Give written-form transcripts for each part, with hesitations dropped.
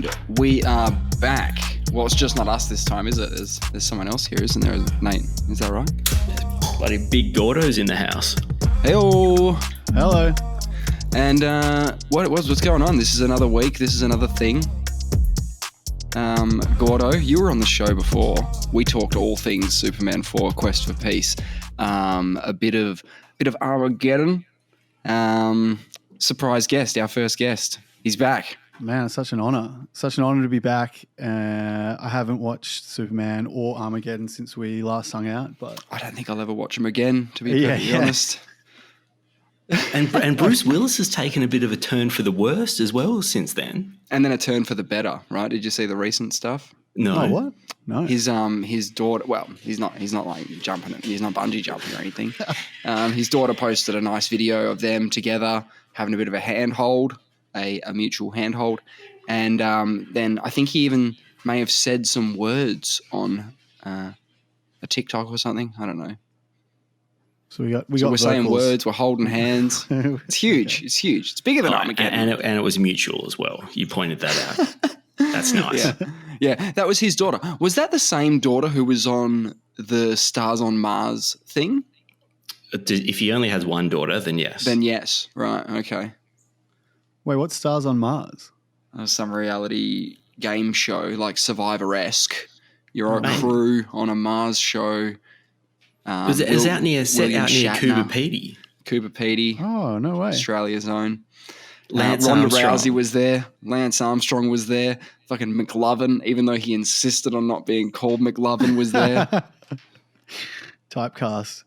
And we are back. Well, it's just not us this time, is it? There's someone else here, isn't there, Nate? Is that right? Bloody big Gordo's in the house. Hey-o. Hello. And what's going on? This is another week. This is another thing. Gordo, you were on the show before. We talked all things Superman 4, Quest for Peace. A bit of Armageddon. Surprise guest, our first guest. He's back. Man, it's such an honor. Such an honor to be back. I haven't watched Superman or Armageddon since we last hung out, but I don't think I'll ever watch him again, to be perfectly honest. And Bruce Willis has taken a bit of a turn for the worst as well since then. And then a turn for the better, right? Did you see the recent stuff? No. Oh, what? No. His daughter. Well, he's not like jumping. He's not bungee jumping or anything. His daughter posted a nice video of them together having a bit of a handhold, a mutual handhold, and then I think he even may have said some words on a TikTok or something. I don't know. So we got we're saying vocals. words. We're holding hands. It's huge. It's huge. It's bigger than Armageddon. And it was mutual as well. You pointed that out. That's nice. Yeah, that was his daughter. Was that the same daughter who was on the Stars on Mars thing? If he only has one daughter, then yes. Then yes. Right. Okay. Wait, what's Stars on Mars? Some reality game show, like Survivor-esque. You're a crew on a Mars show. It's out near Cooper Pedy. Cooper Pedy. Oh, no way. Australia's own. Lance Ronda Armstrong. Rousey was there. Lance Armstrong was there. Fucking McLovin, even though he insisted on not being called McLovin, was there. Typecast.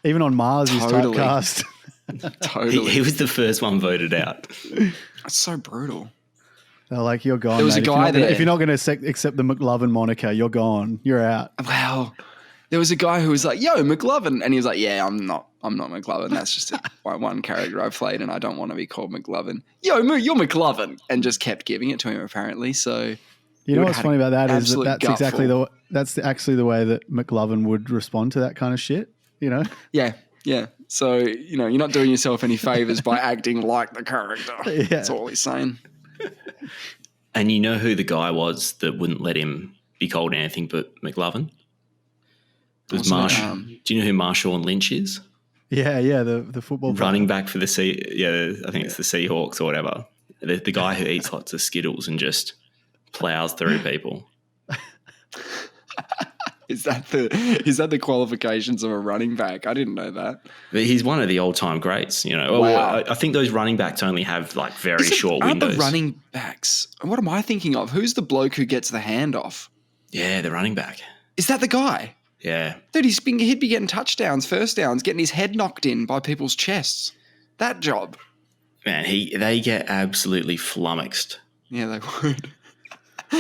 Even on Mars, he's Totally. typecast. Totally. He was the first one voted out. That's so brutal. They're like, you're gone. There was mate. a guy there. If you're not going to accept the McLovin moniker, you're gone. You're out. Wow. There was a guy who was like, yo, McLovin. And he was like, yeah, I'm not McLovin. That's just one character I've played and I don't want to be called McLovin. Yo, you're McLovin. And just kept giving it to him apparently. So you know what's funny about that is that's actually gutful. that's actually the way that McLovin would respond to that kind of shit, you know? Yeah. So, you're not doing yourself any favors by acting like the character. Yeah. That's all he's saying. And you know who the guy was that wouldn't let him be called anything but McLovin? It was Marshall. Do you know who Marshawn Lynch is? Yeah, the football player. Running back for the I think it's the Seahawks or whatever. The guy who eats lots of Skittles and just plows through people. Is that the qualifications of a running back? I didn't know that. But he's one of the all-time greats, Wow. Well, I think those running backs only have like very short aren't windows. the running backs? What am I thinking of? Who's the bloke who gets the handoff? Yeah, the running back. Is that the guy? Yeah. Dude, he'd be getting touchdowns, first downs, getting his head knocked in by people's chests. That job. Man, they get absolutely flummoxed. Yeah, they would.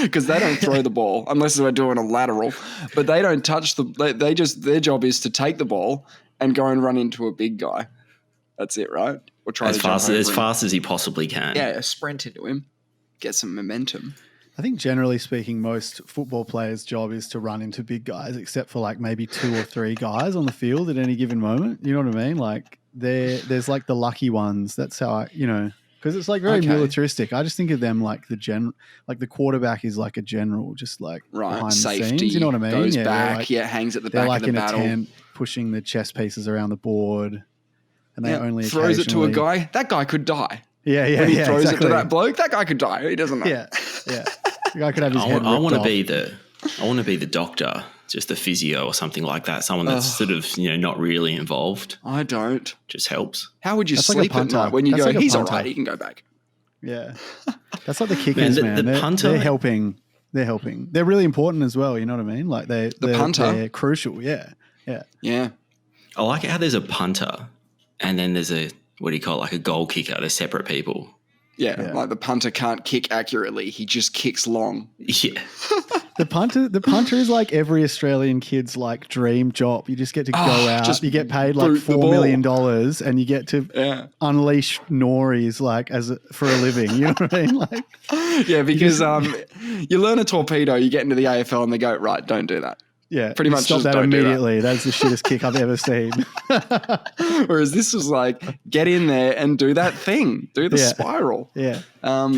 Because they don't throw the ball unless they're doing a lateral. But they don't touch they just, their job is to take the ball and go and run into a big guy. That's it, right? Or try As to jump over fast as he possibly can. Yeah, sprint into him. Get some momentum. I think generally speaking, most football players' job is to run into big guys, except for like maybe 2 or 3 guys on the field at any given moment. You know what I mean? Like there's like the lucky ones. That's how because it's like very militaristic. I just think of them like the quarterback is like a general, just like behind safety, the scenes. You know what I mean? Goes yeah, back, like, hangs at the they're back like of the in battle. a tent pushing the chess pieces around the board, and they only throws it to a occasionally- guy. That guy could die. Yeah, When he throws exactly. it to that bloke, that guy could die. He doesn't know. Yeah. The guy could have his head I want to ripped off. be the doctor, just the physio or something like that. Someone that's sort of not really involved. I don't. Just helps. How would you That's like a sleep at punter. night when you That's go, like a he's all punter. right, he can go back. Yeah. That's like the kickers, Man, the man. punter- They're helping. They're really important as well. You know what I mean? Like the punter? They're crucial. Yeah. Yeah. I like how there's a punter and then there's a, what do you call it, like a goal kicker. They're separate people. Yeah, like the punter can't kick accurately. He just kicks long. Yeah. The punter is like every Australian kid's like dream job. You just get to go out. just You get paid like boot the $4 ball. million and you get to unleash Nories like for a living. You know what I mean? Like, Yeah, because you learn a torpedo, you get into the AFL and they go, right, don't do that. yeah, Pretty you much stop just that don't do that. immediately. That's the shittest kick I've ever seen. Whereas this was like, get in there and do that thing. Do the Yeah. spiral. Yeah.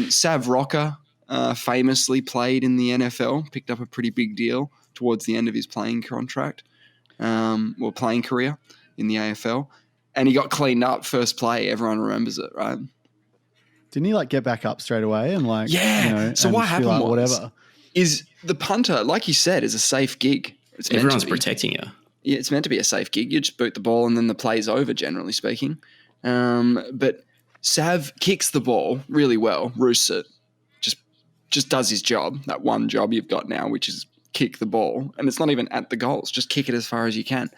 Sav Rocker famously played in the NFL, picked up a pretty big deal towards the end of his playing contract, playing career in the AFL. And he got cleaned up first play. Everyone remembers it, right? Didn't he like get back up straight away and like, yeah? You know, so what happened like, was, whatever. Is the punter, like you said, is a safe gig. Everyone's protecting you. Yeah, it's meant to be a safe gig. You just boot the ball and then the play's over, generally speaking. But Sav kicks the ball really well, roosts it, just does his job, that one job you've got now, which is kick the ball. And it's not even at the goals, just kick it as far as you can.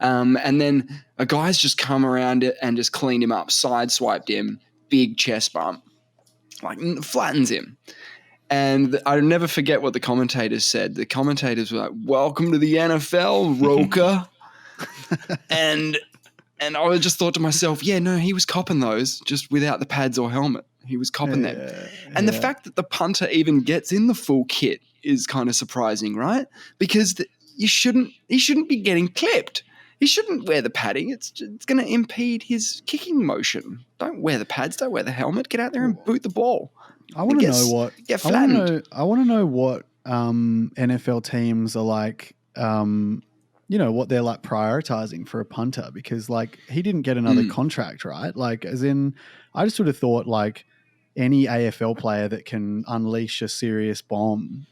And then a guy's just come around it and just cleaned him up, sideswiped him, big chest bump, like flattens him. And I'll never forget what the commentators said. The commentators were like, "Welcome to the NFL, Roker." and I just thought to myself, yeah, no, he was copping those just without the pads or helmet. He was copping them. And the fact that the punter even gets in the full kit is kind of surprising, right? Because he shouldn't be getting clipped. He shouldn't wear the padding. It's going to impede his kicking motion. Don't wear the pads. Don't wear the helmet. Get out there and boot the ball. I want to know what get flattened. I want to know what NFL teams are like. What they're like prioritizing for a punter, because like he didn't get another contract, right? Like, as in, I just would have thought like any AFL player that can unleash a serious bomb,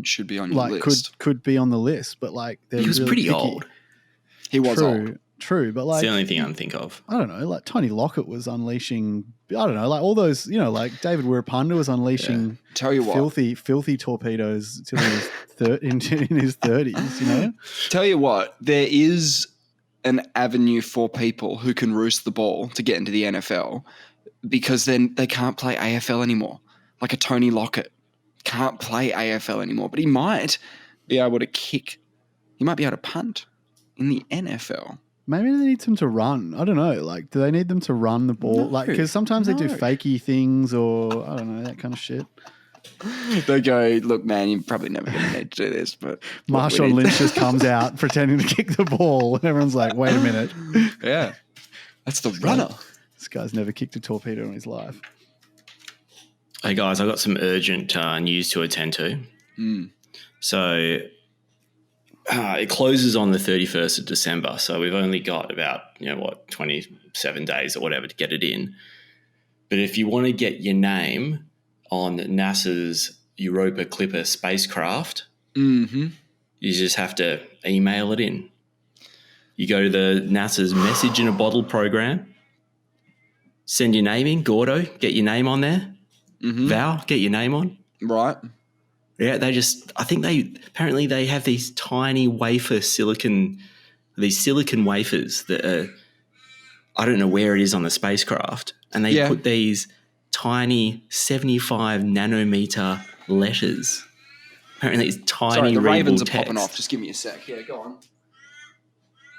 should be on your list. Could be on the list, but like he was really pretty picky. old. He was old. True, but like it's the only thing I can think of. I don't know, like Tony Lockett was unleashing. I don't know, like all those, like David Wirapunda was unleashing. Tell you what, filthy torpedoes till he was in his 30s. Tell you what, there is an avenue for people who can roost the ball to get into the NFL, because then they can't play AFL anymore. Like a Tony Lockett can't play AFL anymore, but he might be able to kick. He might be able to punt in the NFL. Maybe they need them to run. I don't know. Like, do they need them to run the ball? No, because sometimes they do fakey things, or I don't know, that kind of shit. They go, look, man, you're probably never going to need to do this. But Marshawn Lynch just comes out pretending to kick the ball, and everyone's like, wait a minute. Yeah, that's the runner. This guy's never kicked a torpedo in his life. Hey, guys, I've got some urgent news to attend to. So it closes on the 31st of December, so we've only got about, 27 days or whatever to get it in. But if you want to get your name on NASA's Europa Clipper spacecraft, you just have to email it in. You go to the NASA's Message in a Bottle program, send your name in, Gordo, get your name on there. Val, get your name on. Right. Yeah, apparently they have these tiny silicon wafers that are, I don't know where it is on the spacecraft, and they put these tiny 75 nanometer letters. Apparently it's tiny. Sorry, the ravens text. are popping off. Just give me a sec. Yeah, go on.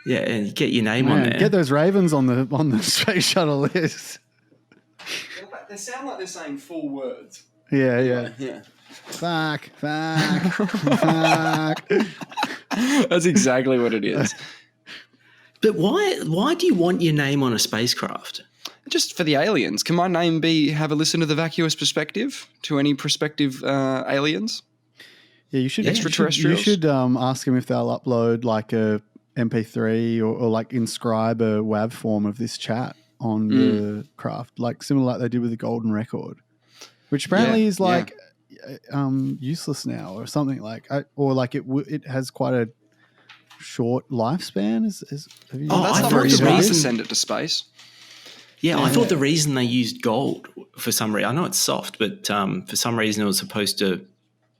Yeah, and you get your name on there. Get those ravens on the space shuttle list. They sound like they're saying full words. Yeah. Fuck. That's exactly what it is. But why do you want your name on a spacecraft? Just for the aliens. Can my name have a listen to the Vacuous perspective to any prospective aliens? Yeah, you should. Extraterrestrials? You should ask them if they'll upload like a MP3 or like inscribe a WAV form of this chat on the craft, like similar like they did with the Golden Record, which apparently is like useless now or something like, or like it has quite a short lifespan. That's not very smart to send it to space. Yeah, I thought the reason they used gold for some reason, I know it's soft, but for some reason it was supposed to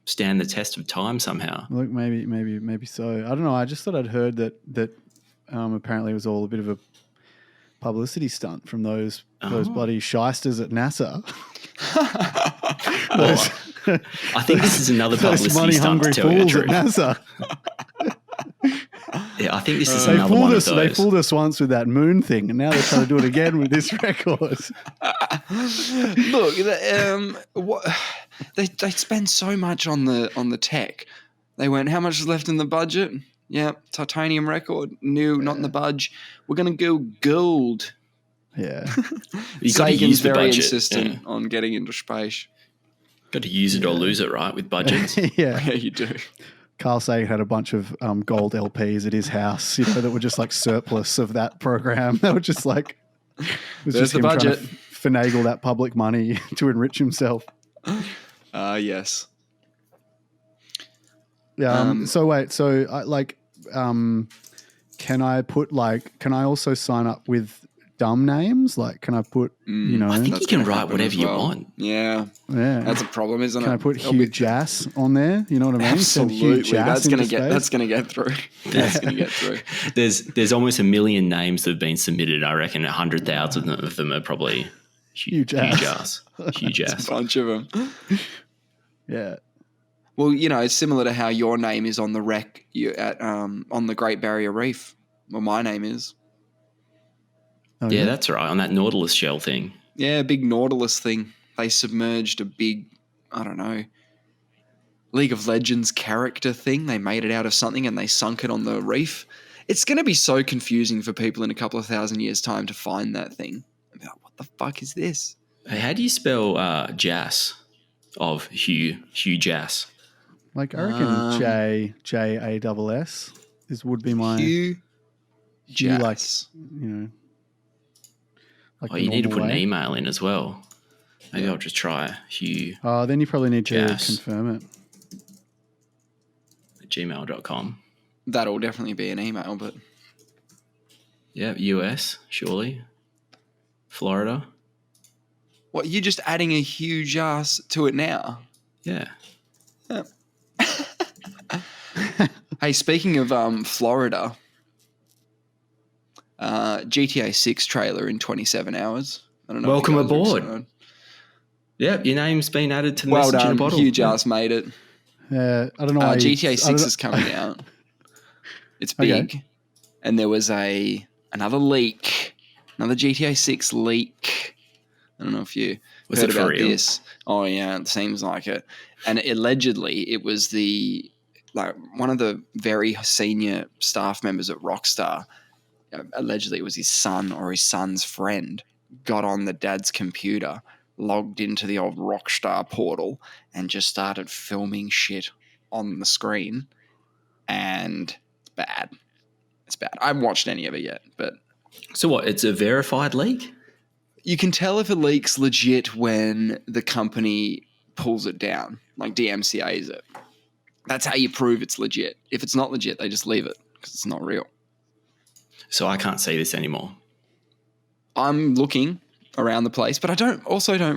stand the test of time somehow. Look, maybe so. I don't know. I just thought I'd heard that apparently it was all a bit of a publicity stunt from those bloody shysters at NASA. I think this is another publicity stunt, to tell you the truth. At NASA. Yeah, I think this is another one of those. They fooled us once with that moon thing, and now they're trying to do it again with this record. Look, they spend so much on the tech. They went, how much is left in the budget? Yeah, titanium record. No, not in the budge. We're going to go gold. Yeah. Sagan's very insistent on getting into space. Got to use it or lose it, right? With budgets. Yeah. Yeah, you do. Carl Sagan had a bunch of gold LPs at his house, that were just like surplus of that program. They were just like, it was There's just the him trying budget. to finagle that public money to enrich himself. Yes. Yeah. So wait. So can I also sign up with dumb names? Like, can I put, I think you can write whatever you want. Yeah. Yeah. That's a problem, isn't it? Can I put Hugh Jass on there? You know what I mean? Send Hugh Absolutely. Jass That's gonna get through. That's gonna get through. There's almost 1 million names that have been submitted. I reckon 100,000 of them are probably Hugh Jass. Hugh Jass. A bunch of them. Yeah. Well, it's similar to how your name is on the wreck on the Great Barrier Reef. Well, my name is. Oh, Yeah, that's right. On that Nautilus shell thing. Yeah, a big Nautilus thing. They submerged a big, I don't know, League of Legends character thing. They made it out of something and they sunk it on the reef. It's going to be so confusing for people in a couple of thousand years' time to find that thing. I'll be like, what the fuck is this? Hey, how do you spell Jass of Hugh Jass? Like, I reckon JASS would be my Hugh Jass. Jass. Like You need to put an email in as well. Maybe I'll just try Hugh Then you probably need Jass. to confirm it. at gmail.com. That'll definitely be an email, but... Yeah, US, surely. Florida. What, you're just adding a huge ass to it now? Yeah. Hey, speaking of Florida, GTA 6 trailer in 27 hours. I don't know. Welcome if you guys are aboard. excited. Yep, your name's been added to the Well message in a done, bottle. huge ass made it. I don't know why GTA 6 is coming out. It's big. Okay. And there was another leak, another GTA 6 leak. I don't know if you Was heard it for about real? this. Oh yeah, it seems like it. And allegedly, it was one of the very senior staff members at Rockstar. Allegedly, it was his son or his son's friend got on the dad's computer, logged into the old Rockstar portal, and just started filming shit on the screen. And it's bad. It's bad. I haven't watched any of it yet, but So what, it's a verified leak? you can tell if a leak's legit when the company pulls it down, like DMCA's it. That's how you prove it's legit. If it's not legit, they just leave it because it's not real. So I can't see this anymore. I'm looking around the place, but I don't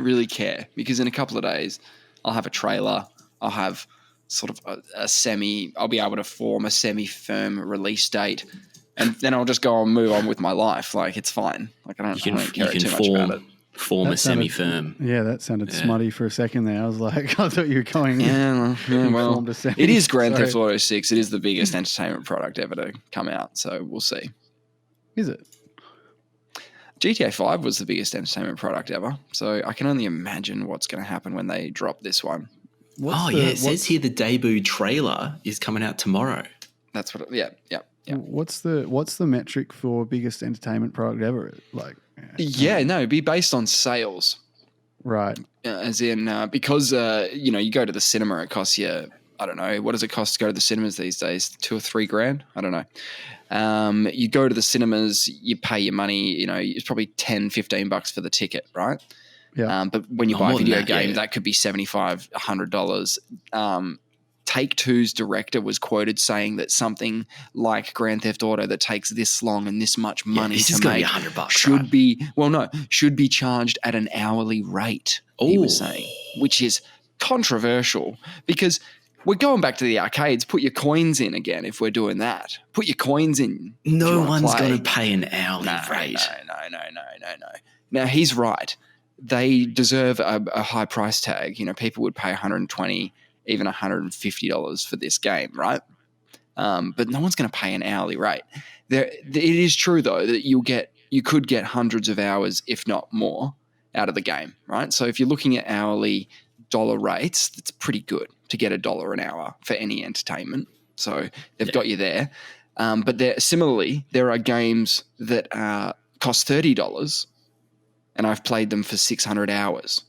really care because in a couple of days I'll have a trailer. I'll have sort of I'll be able to form a semi-firm release date, and then I'll just move on with my life. Like, it's fine. Like, I don't care too much about it. Form a semi-firm. Yeah, that sounded smutty for a second there. I was like, I thought you were going. Yeah, well, formed a semi. it is Grand Sorry. Theft Auto 6. It is the biggest entertainment product ever to come out, so we'll see. Is it? GTA 5 was the biggest entertainment product ever, so I can only imagine what's going to happen when they drop this one. It says here the debut trailer is coming out tomorrow. That's what. Yeah. What's the metric for biggest entertainment product ever? Like, Yeah, no, it'd be based on sales. right. As in, because, you go to the cinema, it costs you, I don't know, what does it cost to go to the cinemas these days? $2,000 or $3,000? I don't know. You go to the cinemas, you pay your money, it's probably $10, $15 for the ticket, right? Yeah. But when you buy a more than video that, game, yeah. that could be $75, $100. Take-Two's director was quoted saying that something like Grand Theft Auto that takes this long and this much money this to is gonna be make $100, should be charged at an hourly rate, he was saying, which is controversial because we're going back to the arcades. Put your coins in again if we're doing that. Put your coins in. No one's going to pay an hourly rate. No. Now, he's right. They deserve a high price tag. People would pay $120, even $150 for this game, right? But no one's going to pay an hourly rate. It is true, though, that you could get hundreds of hours, if not more, out of the game, right? So if you're looking at hourly dollar rates, that's pretty good to get $1 an hour for any entertainment. So they've got you there. But similarly, there are games that cost $30, and I've played them for 600 hours.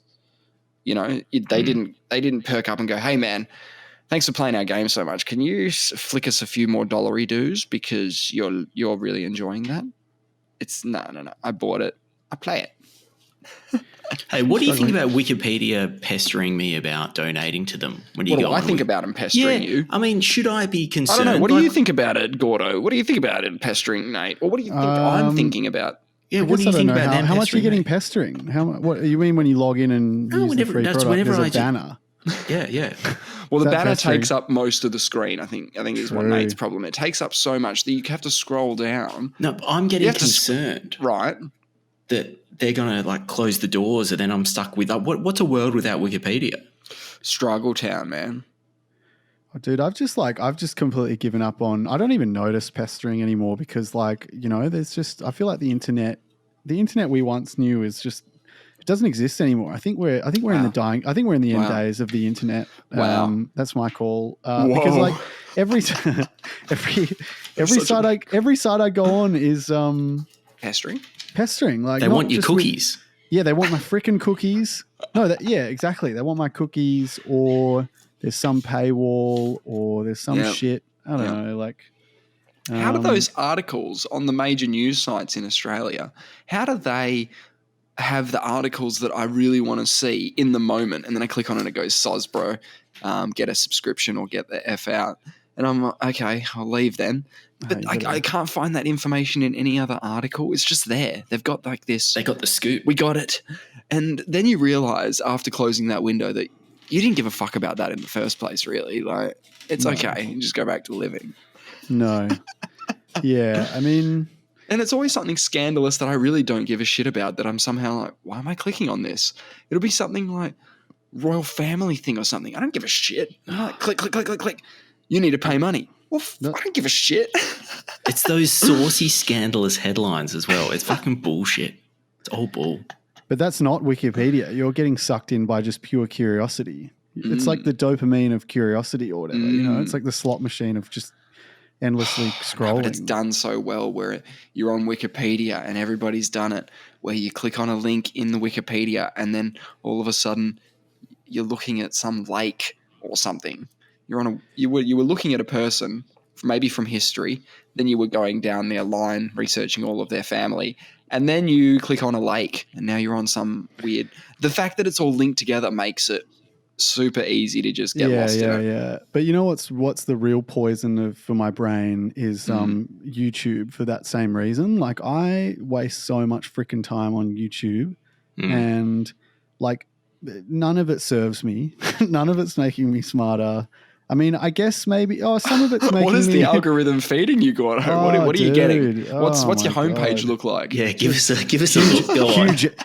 they didn't perk up and go, hey man, thanks for playing our game so much. Can you flick us a few more dollary dues because you're really enjoying that? It's no. I bought it. I play it. Hey, what do you think about Wikipedia pestering me about donating to them? When you what do I think about them pestering you? I mean, should I be concerned? I don't know. What do you think about it, Gordo? What do you think about it pestering Nate? Or what do you think I'm thinking about? Yeah, what do you think about them? How much are you getting pestering? What you mean when you log in and use the free product? There's a banner. Yeah. Well, the banner takes up most of the screen. I think is what Nate's problem. It takes up so much that you have to scroll down. No, I'm getting concerned. Right. That they're going to like close the doors and then I'm stuck with what's a world without Wikipedia? Struggle town, man. Oh, dude, I've just completely given up on. I don't even notice pestering anymore because, there's just. I feel like the internet we once knew is just. It doesn't exist anymore. I think we're in the dying. I think we're in the end days of the internet. Wow, that's my call. Because every site I go on is pestering. Like they want your cookies. They want my freaking cookies. No, exactly. They want my cookies, or there's some paywall, or there's some shit. I don't know. Like, how do those articles on the major news sites in Australia? How do they have the articles that I really want to see in the moment, and then I click on it and it goes, "Soz, bro, get a subscription or get the F out." And I'm like, okay, I'll leave then. But I can't find that information in any other article. It's just there. They've got like this. They got the scoop. We got it. And then you realize after closing that window that you didn't give a fuck about that in the first place, really. Like, it's okay. You just go back to living. No. Yeah, I mean... And it's always something scandalous that I really don't give a shit about that I'm somehow like, why am I clicking on this? It'll be something like royal family thing or something. I don't give a shit. I'm like, click. You need to pay money. Well, I don't give a shit. It's those saucy, scandalous headlines as well. It's fucking bullshit. It's all bull. But that's not Wikipedia. You're getting sucked in by just pure curiosity. It's like the dopamine of curiosity or whatever. It's like the slot machine of just endlessly scrolling. But it's done so well where you're on Wikipedia and everybody's done it, where you click on a link in the Wikipedia and then all of a sudden you're looking at some lake or something. You were looking at a person, maybe from history, then you were going down their line, researching all of their family, and then you click on a lake, and now you're on some weird... The fact that it's all linked together makes it super easy to just get lost in it. Yeah. But you know what's the real poison for my brain is YouTube for that same reason. Like, I waste so much freaking time on YouTube, and like none of it serves me. None of it's making me smarter. I mean, I guess maybe some of it's making What is me... the algorithm feeding you, Gordo? What are you getting? What's your homepage look like? Yeah, give us a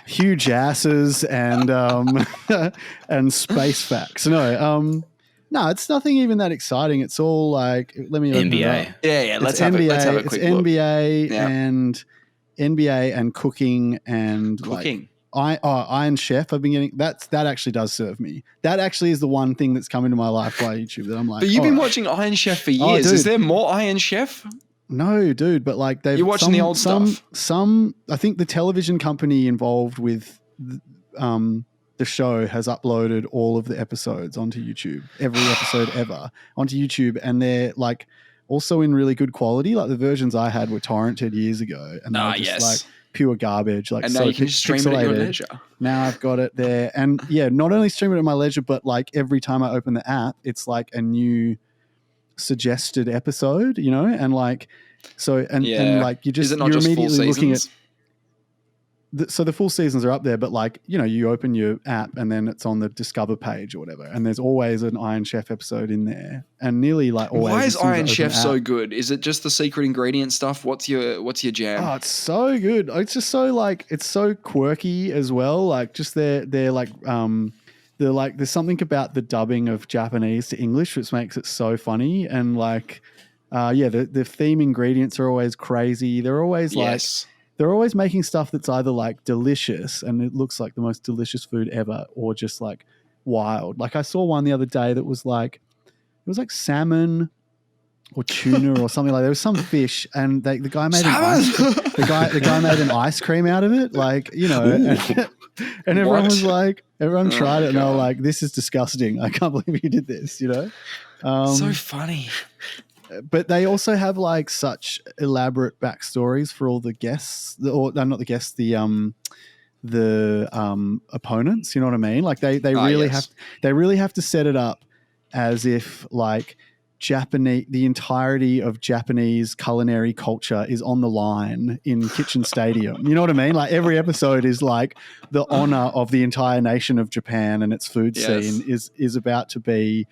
huge asses and and space facts. No, it's nothing even that exciting. It's all like, let me open it up. Yeah. Let's have a quick look. It's NBA and NBA and cooking and cooking. Iron Chef. I've been getting that actually does serve me. That actually is the one thing that's come into my life via YouTube that I'm like. But you've been watching Iron Chef for years. Is there more Iron Chef? No, dude. But like you're watching the old stuff. Some I think the television company involved with the show has uploaded all of the episodes onto YouTube. Every episode ever onto YouTube, and they're like also in really good quality. Like the versions I had were torrented years ago, and they're just like pure garbage. Like, and now you can just stream it at your leisure. Now I've got it there, and not only stream it at my leisure, but like every time I open the app, it's like a new suggested episode, and like and like you're immediately looking at. So the full seasons are up there, but like, you open your app and then it's on the Discover page or whatever, and there's always an Iron Chef episode in there, and nearly like always. Why is Iron Chef so good? Is it just the secret ingredient stuff? What's your jam? Oh, it's so good. It's just so like, it's so quirky as well. Like just they're like there's something about the dubbing of Japanese to English which makes it so funny, and like the theme ingredients are always crazy. They're always they're always making stuff that's either like delicious and it looks like the most delicious food ever, or just like wild. Like I saw one the other day that was like, it was like salmon or tuna or something like that. There was some fish, and the guy made the guy made an ice cream out of it. Like, And everyone What? was like, everyone Oh tried my it and they were God. like, this is disgusting. I can't believe you did this, you know? So funny. But they also have like such elaborate backstories for all the guests, or not the guests, the opponents. You know what I mean? Like they really have to set it up as if like the entirety of Japanese culinary culture is on the line in Kitchen Stadium. You know what I mean? Like every episode is like the honor of the entire nation of Japan and its food scene is about to be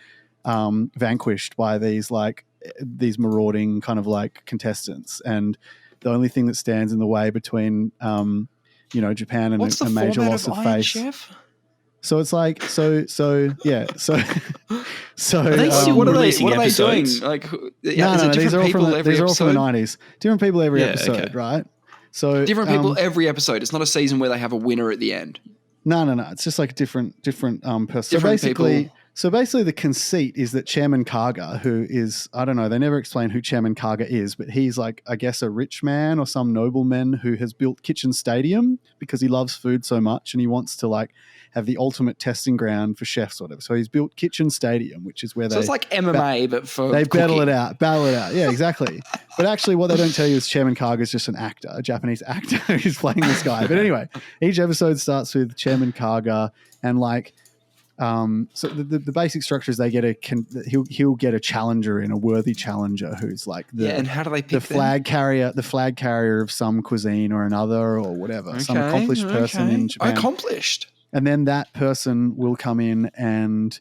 vanquished by these marauding kind of like contestants, and the only thing that stands in the way between Japan and What's a the major format loss of of Iron face. Chef? So it's like so Are they still what are releasing they doing? episodes? Like, no, is it these different are people every these are all from the episode? 90s. Different people every Yeah, episode, okay. right? So Different people every episode. It's not a season where they have a winner at the end. No. It's just like a different person. So Different people. basically, the conceit is that Chairman Kaga, who is, I don't know, they never explain who Chairman Kaga is, but he's like, I guess, a rich man or some nobleman who has built Kitchen Stadium because he loves food so much and he wants to like have the ultimate testing ground for chefs or whatever. So he's built Kitchen Stadium, which is where So it's like MMA, but for they cooking. battle it out. Yeah, exactly. But actually, what they don't tell you is Chairman Kaga is just an actor, a Japanese actor who's playing this guy. But anyway, each episode starts with Chairman Kaga, and like, so the basic structure is they get he'll get a challenger in, a worthy challenger who's like and how do they pick the flag carrier of some cuisine or another or whatever, some accomplished person in Japan. Accomplished. And then that person will come in and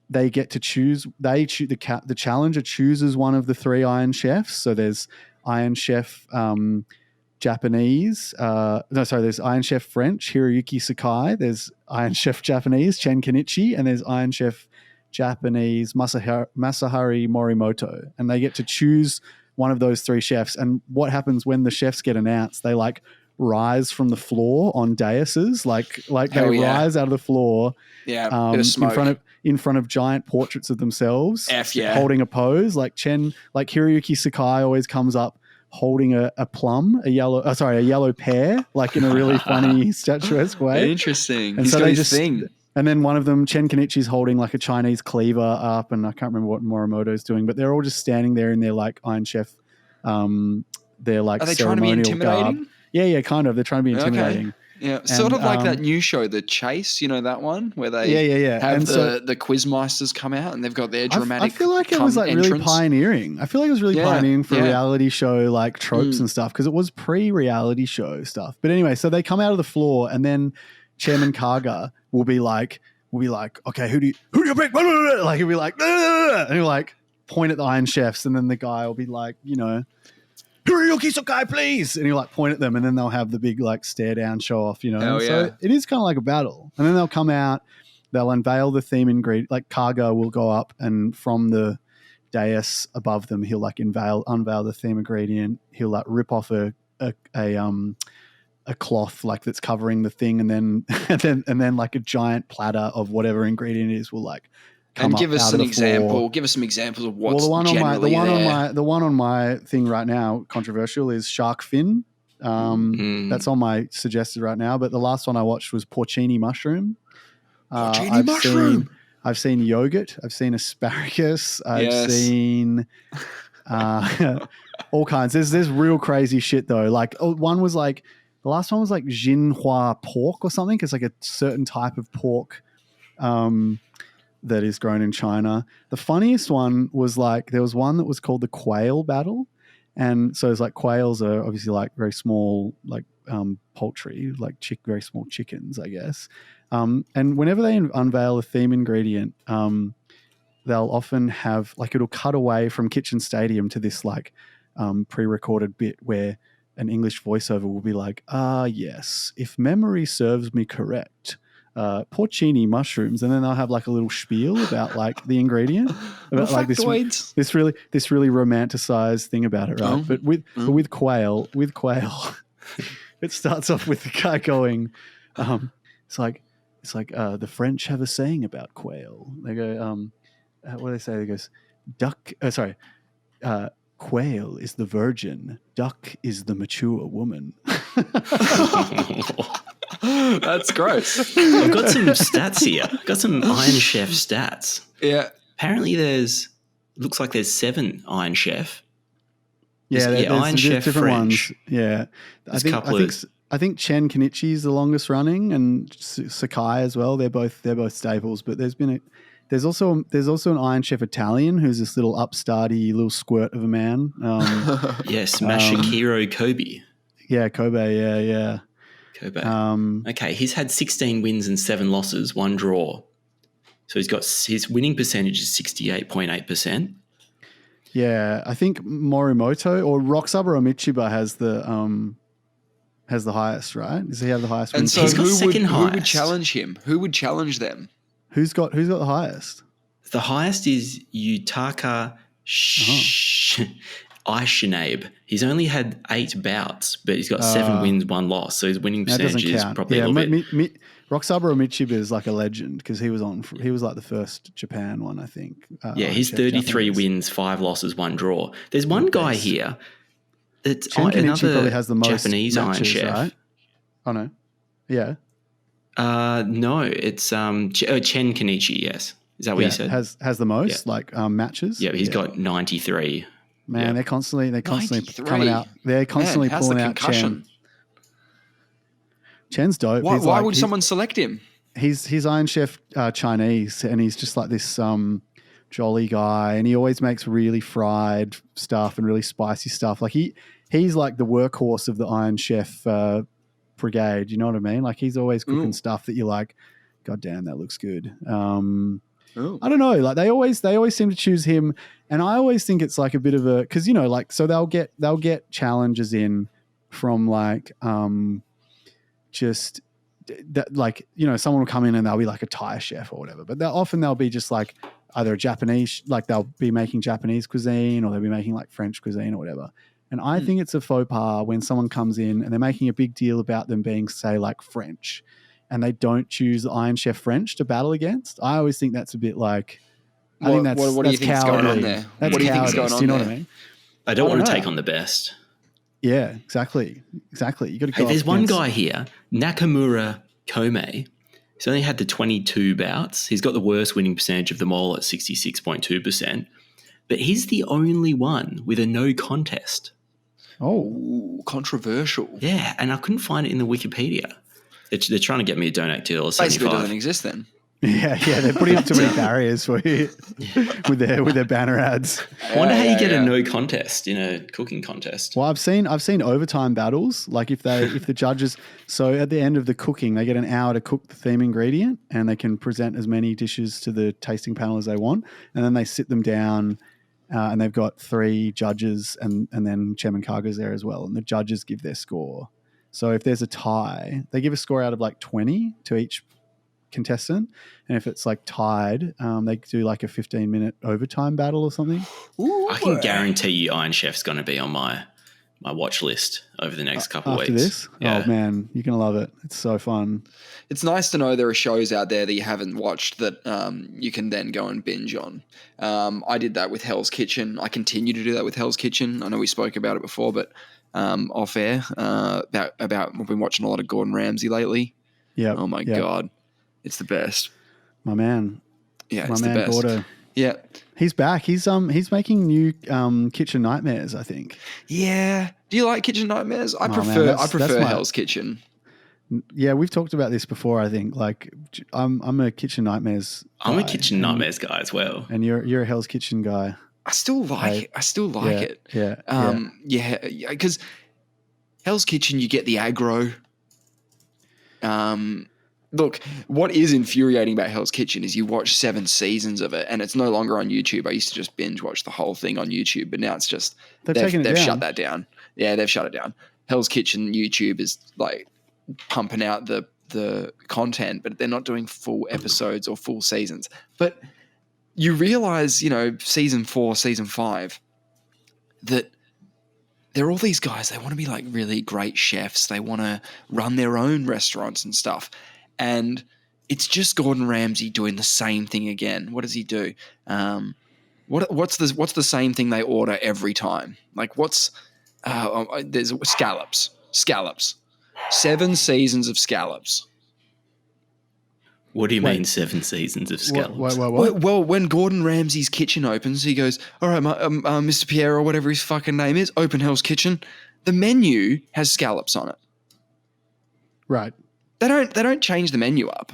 they get to choose. The challenger chooses one of the three Iron Chefs. So there's Iron Chef Japanese. There's Iron Chef French, Hiroyuki Sakai. There's Iron Chef Japanese, Chen Kenichi, and there's Iron Chef Japanese, Masahari Morimoto. And they get to choose one of those three chefs. And what happens when the chefs get announced? They like rise from the floor on daises, like they rise out of the floor, bit of smoke. in front of giant portraits of themselves, holding a pose. Like Hiroyuki Sakai always comes up holding a yellow pear, like in a really funny statuesque way. Interesting. And He's so got they his just thing. And then one of them, Chen Kenichi's holding like a Chinese cleaver up, and I can't remember what Morimoto's doing, but they're all just standing there in their like Iron Chef, their like Are they trying to be intimidating? Garb. Yeah, kind of. They're trying to be intimidating. Okay. Yeah, sort of like that new show, The Chase. You know that one where they have the quizmeisters come out and they've got their dramatic. I feel like it was like entrance. really pioneering. I feel like it was really pioneering for reality show like tropes and stuff, because it was pre-reality show stuff. But anyway, so they come out of the floor and then Chairman Kaga will be like, okay, who do you pick? Like he'll be like, and he'll like point at the Iron Chefs, and then the guy will be like, Hiroyuki Sakai, please. And he'll like point at them, and then they'll have the big like stare down show off, So it is kind of like a battle. And then they'll come out, they'll unveil the theme ingredient. Like Kaga will go up, and from the dais above them, he'll like unveil the theme ingredient. He'll like rip off a cloth like that's covering the thing, and then like a giant platter of whatever ingredient it is will like come and up give us out an of the example. floor. Give us some examples of what's the one on my thing right now, controversial, is shark fin. That's on my suggested right now. But the last one I watched was porcini mushroom. I've seen yogurt. I've seen asparagus. I've seen all kinds. There's real crazy shit though. Like one was like, the last one was like Jinhua pork or something. It's like a certain type of pork that is grown in China. The funniest one was like, there was one that was called the quail battle. And so it's like quails are obviously like very small, like poultry, like very small chickens, I guess. And whenever they unveil a theme ingredient, they'll often have like, it'll cut away from Kitchen Stadium to this like pre-recorded bit where an English voiceover will be like, yes, if memory serves me correct, porcini mushrooms, and then they'll have like a little spiel about like the ingredient, about like this really romanticized thing about it, right? But with quail, it starts off with the guy going, it's like the French have a saying about quail. They go, what do they say? They goes, quail is the virgin, duck is the mature woman. That's gross. I've got some stats here. I've got some Iron Chef stats. Yeah. Apparently looks like there's 7 Iron Chef. Yeah, there's Iron Chef different French. ones. Yeah, I think Chen Kenichi is the longest running, and Sakai as well. They're both staples. But there's also an Iron Chef Italian who's this little upstarty little squirt of a man. Yes, Masahiro Kobe. Yeah, Kobe. Yeah. Kobe. Okay, he's had 16 wins and 7 losses, 1 draw. So his winning percentage is 68.8%. Yeah, I think Morimoto or Roxaba or Michiba has the highest, right? Does he have the highest? And so He's got who second highest. would challenge him? Who would challenge them? Who's got the highest? The highest is Yutaka Aishinabe. He's only had 8 bouts, but he's got 7 wins, 1 loss. So his winning percentage is probably a little bit. Roxaba Michiba is like a legend because he was like the first Japan one, I think. He's 33 wins, 5 losses, 1 draw. There's one guy here that's Chen Kenichi another probably has the most Japanese matches, Iron Chef. right? Oh no, yeah. No, it's Chen Kenichi. Yes, is that what you said? Has the most matches. Yeah, he's got 93. Man, they're constantly 93. coming out. They're constantly pulling out Chen. Chen's dope. Why would someone select him? He's Iron Chef Chinese, and he's just like this jolly guy, and he always makes really fried stuff and really spicy stuff. Like he's like the workhorse of the Iron Chef brigade. You know what I mean? Like he's always cooking stuff that you're like, God damn, that looks good. I don't know. Like they always seem to choose him, and I always think it's like a bit of a because so they'll get challenges in from like just that someone will come in and they'll be like a Thai chef or whatever, but they'll be just like either a Japanese, like they'll be making Japanese cuisine or they'll be making like French cuisine or whatever. And I think it's a faux pas when someone comes in and they're making a big deal about them being, say, like French, and they don't choose the Iron Chef French to battle against. I always think that's a bit like, I think that's what do you think is going on there? That's what do you think is going on? Do you know what I mean? I don't want to take on the best. Yeah, exactly. You got to go. Hey, there's one guy here, Nakamura Kome. He's only had the 22 bouts. He's got the worst winning percentage of them all at 66.2%. But he's the only one with a no contest. Oh, controversial. Yeah, and I couldn't find it in the Wikipedia. They're trying to get me to donate to $75. Basically, it doesn't exist then. Yeah, they're putting up too many barriers for you with their banner ads. I wonder how you get a no contest in a cooking contest. Well, I've seen overtime battles. Like if the judges, so at the end of the cooking, they get an hour to cook the theme ingredient, and they can present as many dishes to the tasting panel as they want, and then they sit them down, and they've got 3 judges, and then Chairman Kaga's there as well, and the judges give their score. So if there's a tie, they give a score out of like 20 to each contestant, and if it's like tied, they do like a 15-minute overtime battle or something. Ooh, I can guarantee you Iron Chef's going to be on my watch list over the next couple of weeks. After this? Yeah. Oh man, you're going to love it. It's so fun. It's nice to know there are shows out there that you haven't watched that you can then go and binge on. I did that with Hell's Kitchen. I continue to do that with Hell's Kitchen. I know we spoke about it before, but off air about we've been watching a lot of Gordon Ramsay lately. Yeah. Oh my God. It's the best. My man. Yeah, it's the best. Gordo. Yeah. He's back. He's making new Kitchen Nightmares, I think. Yeah. Do you like Kitchen Nightmares? I prefer Hell's Kitchen. Yeah, we've talked about this before, I think. Like I'm a Kitchen Nightmares guy. I'm a Kitchen Nightmares guy as well. And you're a Hell's Kitchen guy. I still like it. Yeah. Because Hell's Kitchen, you get the aggro. Look, what is infuriating about Hell's Kitchen is you watch 7 seasons of it and it's no longer on YouTube. I used to just binge watch the whole thing on YouTube, but now it's just they've shut that down. Yeah, they've shut it down. Hell's Kitchen YouTube is like pumping out the content, but they're not doing full episodes or full seasons. But you realize, season 4, season 5, that they're all these guys. They want to be like really great chefs. They want to run their own restaurants and stuff. And it's just Gordon Ramsay doing the same thing again. What does he do? What's the same thing they order every time? Like there's scallops. 7 seasons of scallops. What do you mean 7 seasons of scallops? What? Well, when Gordon Ramsay's kitchen opens, he goes, all right, Mr. Pierre or whatever his fucking name is, open Hell's Kitchen. The menu has scallops on it. Right. They don't change the menu up.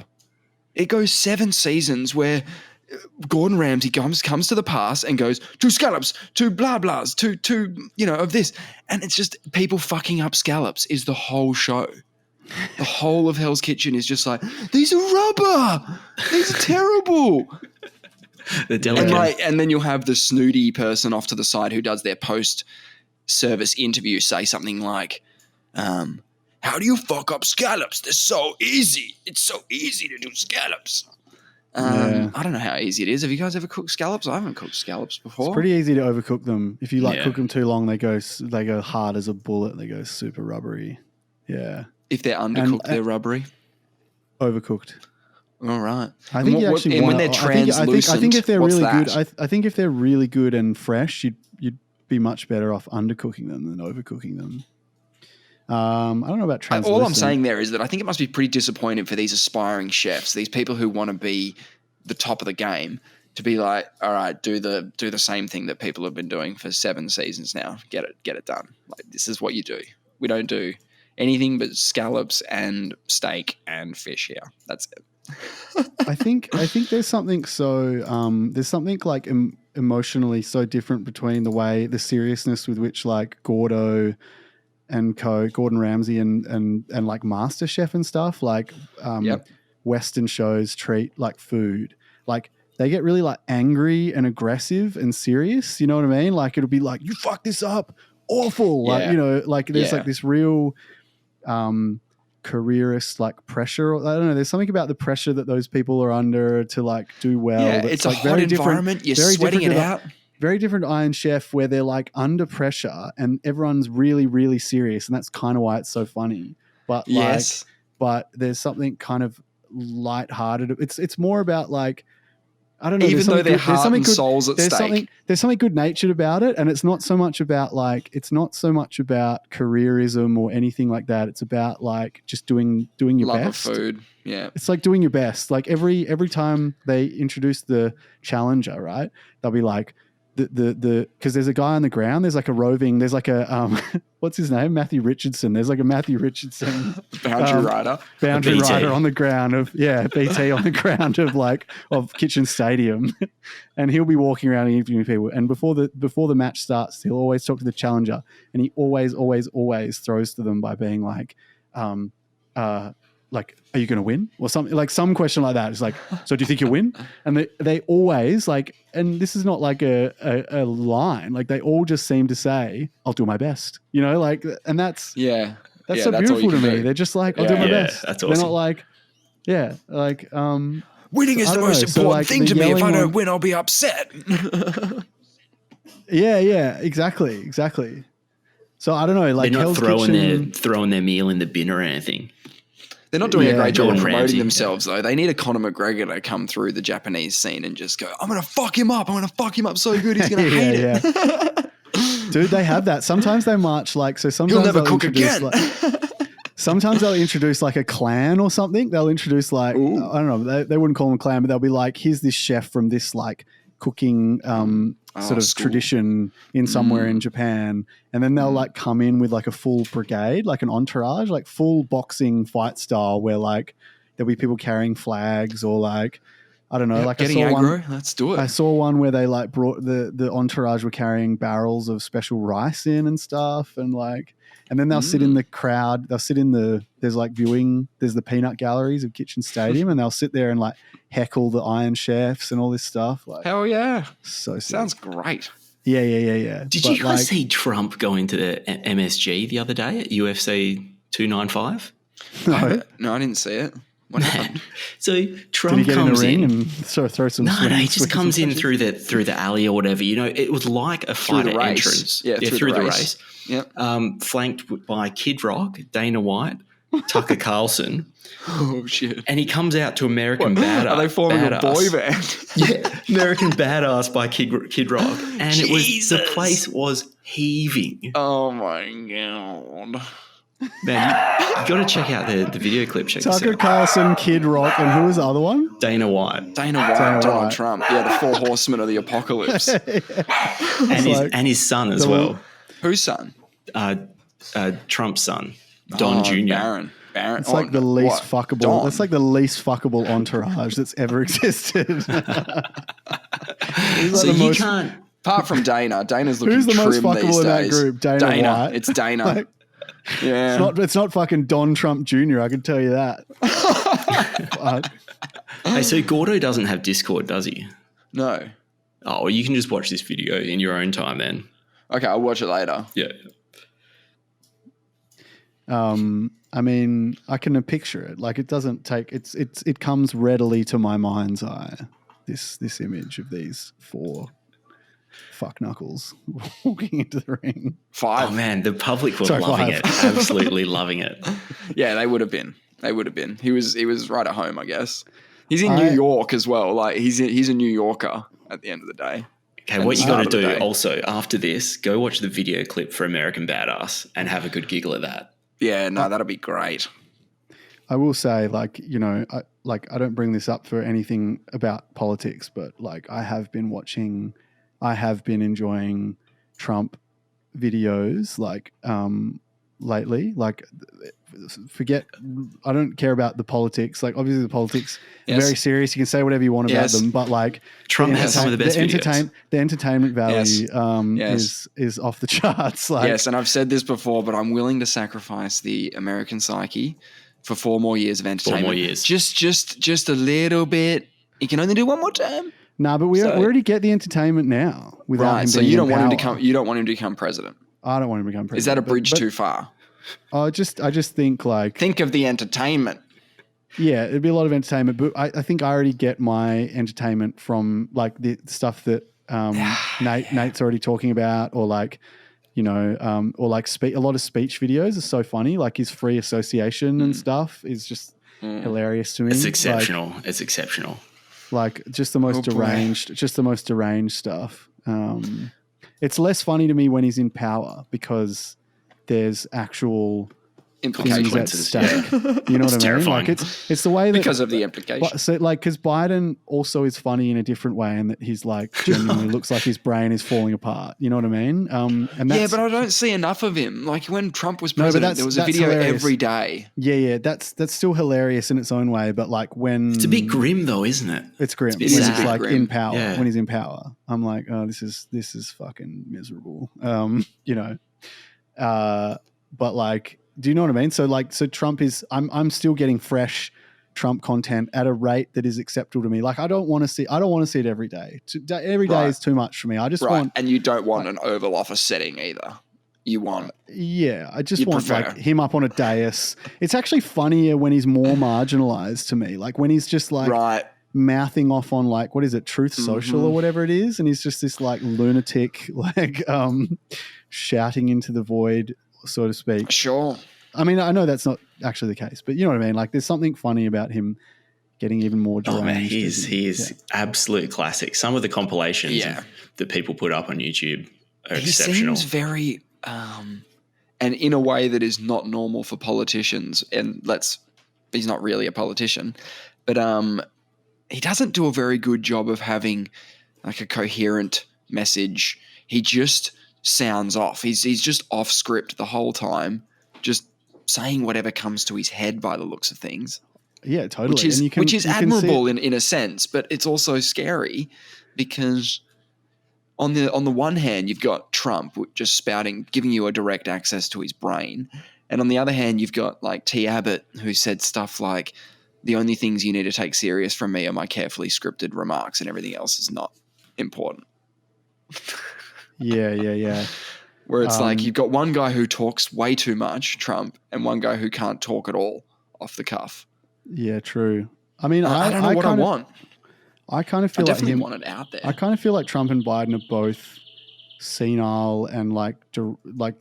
It goes 7 seasons where Gordon Ramsay comes to the pass and goes, 2 scallops, 2 blah blahs, 2 of this. And it's just people fucking up scallops is the whole show. The whole of Hell's Kitchen is just like, these are rubber. These are terrible. The delicate. And then you'll have the snooty person off to the side who does their post-service interview say something like, how do you fuck up scallops? They're so easy. It's so easy to do scallops. I don't know how easy it is. Have you guys ever cooked scallops? I haven't cooked scallops before. It's pretty easy to overcook them. If you cook them too long, they go hard as a bullet. They go super rubbery. Yeah. If they're undercooked, they're rubbery. Overcooked. All right. I think you actually when they're translucent. I think if they're really that? good, I think if they're really good and fresh, you'd be much better off undercooking them than overcooking them. I don't know about translucent. All I'm saying there is that I think it must be pretty disappointing for these aspiring chefs, these people who want to be the top of the game, to be like, all right, do the same thing that people have been doing for 7 seasons now. Get it done. Like, this is what you do. We don't do anything but scallops and steak and fish here. That's it. I think there's something like emotionally so different between the seriousness with which like Gordo and Gordon Ramsay and like MasterChef and stuff like Western shows treat like food. Like they get really like angry and aggressive and serious. You know what I mean? Like it'll be like, you fucked this up, awful. Yeah. Like like there's like this real careerist like pressure. I don't know. There's something about the pressure that those people are under to like do well. Yeah, it's like a hot environment. You're sweating it out. Very different to Iron Chef where they're like under pressure and everyone's really, really serious. And that's kind of why it's so funny. But but there's something kind of lighthearted. It's more about like, I don't know. Even though their heart and soul's at stake. There's something good natured about it. And it's not so much about careerism or anything like that. It's about like just doing your love best. Love of food. Yeah. It's like doing your best. Like every time they introduce the challenger, right? They'll be like, because there's a guy on the ground, there's like a what's his name? Matthew Richardson. There's like a Matthew Richardson boundary rider on the ground of BT on the ground of Kitchen Stadium, and he'll be walking around and interviewing people. And before the match starts, he'll always talk to the challenger, and he always throws to them by being like, like, are you going to win? Or something like some question like that. It's like, so do you think you'll win? And they always like, and this is not like a line, like they all just seem to say, I'll do my best, like, and that's so beautiful to me. They're just like, I'll do my best. That's awesome. They're not like, winning is the most important thing to me. If I don't win, I'll be upset. Exactly. So I don't know, like they're not throwing their meal in the bin or anything. They're not doing a great job of promoting themselves, though. They need a Conor McGregor to come through the Japanese scene and just go, I'm going to fuck him up. I'm going to fuck him up so good he's going to hate it. Dude, they have that. Sometimes they march like, so sometimes he'll never cook again. Sometimes they'll introduce like a clan or something. They'll introduce like, ooh. I don't know, they wouldn't call them a clan, but they'll be like, here's this chef from this like cooking sort of tradition in somewhere in Japan, and then they'll like come in with like a full brigade, like an entourage, like full boxing fight style, where like there'll be people carrying flags or like, I don't know, like getting aggro. Let's do it. I saw one where they like brought the entourage were carrying barrels of special rice in and stuff, and like, and then they'll sit in the crowd. They'll sit in there's like viewing. There's the peanut galleries of Kitchen Stadium, and they'll sit there and like heckle the Iron Chefs and all this stuff. Like, hell yeah, so sick. Sounds great. Yeah. Did you guys see Trump go into the MSG the other day at UFC 295? No, I didn't see it. What happened? So Trump comes in and sort of throw some. No, he just comes in through the alley or whatever. It was like a fighter entrance. Yeah, through the race. Yep. Flanked by Kid Rock, Dana White, Tucker Carlson. Oh shit! And he comes out to American Badass. Are they forming a boy band? Yeah, American Badass by Kid Rock, and the place was heaving. Oh my god! Man, you got to check out the video clip. Check this Tucker out. Carlson, Kid Rock, and who was the other one? Dana White. Dana White, Dana Donald White. Trump. Yeah, the four horsemen of the apocalypse. And his son as well. Whose son? Trump's son, Don Jr. Barron. It's like the least fuckable. Don. That's like the least fuckable entourage that's ever existed. He's like So the you most- can't. Apart from Dana's looking Who's the most trim these fuckable in that days. group? Dana White. It's Dana. Like, yeah. it's not fucking Don Trump Jr. I can tell you that. Hey, so Gordo doesn't have Discord, does he? No. Oh, well, you can just watch this video in your own time then. Okay, I'll watch it later. Yeah. I mean, I can picture it. Like, it doesn't take. It comes readily to my mind's eye. This image of these four fuck knuckles walking into the ring. Five. Oh man, the public were Sorry, loving five. it. Absolutely loving it. Yeah, they would have been. He was right at home, I guess. He's in New York as well. Like he's a New Yorker at the end of the day. Okay, And what the you got start to of the do day. also after this, go watch the video clip for American Badass and have a good giggle at that. Yeah, no, that'll be great. I will say, like, you know, I don't bring this up for anything about politics, but like I have been enjoying Trump videos like lately. Like, I don't care about the politics. Like, obviously the politics are Yes. very serious. You can say whatever you want about Yes. them, but like Trump has some of the best videos. The entertainment value Yes. is off the charts. Like, Yes, and I've said this before, but I'm willing to sacrifice the American psyche for 4 more years of entertainment. 4 more years. Just a little bit. You can only do one more term. nah, but we already get the entertainment now without him Right. So being you don't in want him to power. come. You don't want him to become president. I don't want him to become president. Is that a bridge but too far? I just think like Think of the entertainment. yeah, it'd be a lot of entertainment, but I think I already get my entertainment from like the stuff that Nate's already talking about, or like, you know, or like a lot of speech videos are so funny. Like his free association and stuff is just hilarious to me. It's exceptional. It's exceptional. Like just the most deranged stuff. It's less funny to me when he's in power because there's actual things at Implications. stake. You know what I mean? terrifying. Like it's the way that Because of the implications. so like because Biden also is funny in a different way, and that he's like genuinely looks like his brain is falling apart. You know what I mean? And that's, Yeah, but I don't see enough of him. Like when Trump was No, but president, there was a that's video hilarious. every day. yeah, that's still hilarious in its own way. But like when It's a bit grim though, isn't it? it's grim bit when he's sad. like Grim. in power. Yeah. When he's in power, I'm like, oh, this is fucking miserable. You know, but like, do you know what I mean? So Trump is. I'm still getting fresh Trump content at a rate that is acceptable to me. Like I don't want to see it every day. Every day Right. is too much for me. I just Right. want. And you don't want an Oval Office setting either. You want Yeah, I just You want prefer. like him up on a dais. It's actually funnier when he's more marginalized to me. Like when he's just like right. mouthing off on like what is it, Truth Social Mhm. or whatever it is, and he's just this like lunatic, like shouting into the void, so to speak. Sure. I mean, I know that's not actually the case, but you know what I mean. Like, there's something funny about him getting even more deranged. Oh man, he isn't is absolute classic. Some of the compilations Yeah. that people put up on YouTube are He exceptional. seems very, and in a way that is not normal for politicians. And he's not really a politician, but he doesn't do a very good job of having like a coherent message. He just sounds off. He's just off script the whole time, just saying whatever comes to his head by the looks of things. Yeah, totally. Which is And you can see it. admirable in a sense, but it's also scary because on the one hand you've got Trump just spouting, giving you a direct access to his brain, and on the other hand you've got like T. Abbott who said stuff like, "The only things you need to take serious from me are my carefully scripted remarks, and everything else is not important." Yeah. Where it's like you've got one guy who talks way too much, Trump, and one guy who can't talk at all off the cuff. Yeah, true. I mean, I don't know what I want. I kind of I feel like definitely him. want it out there. I kind of feel like Trump and Biden are both senile and like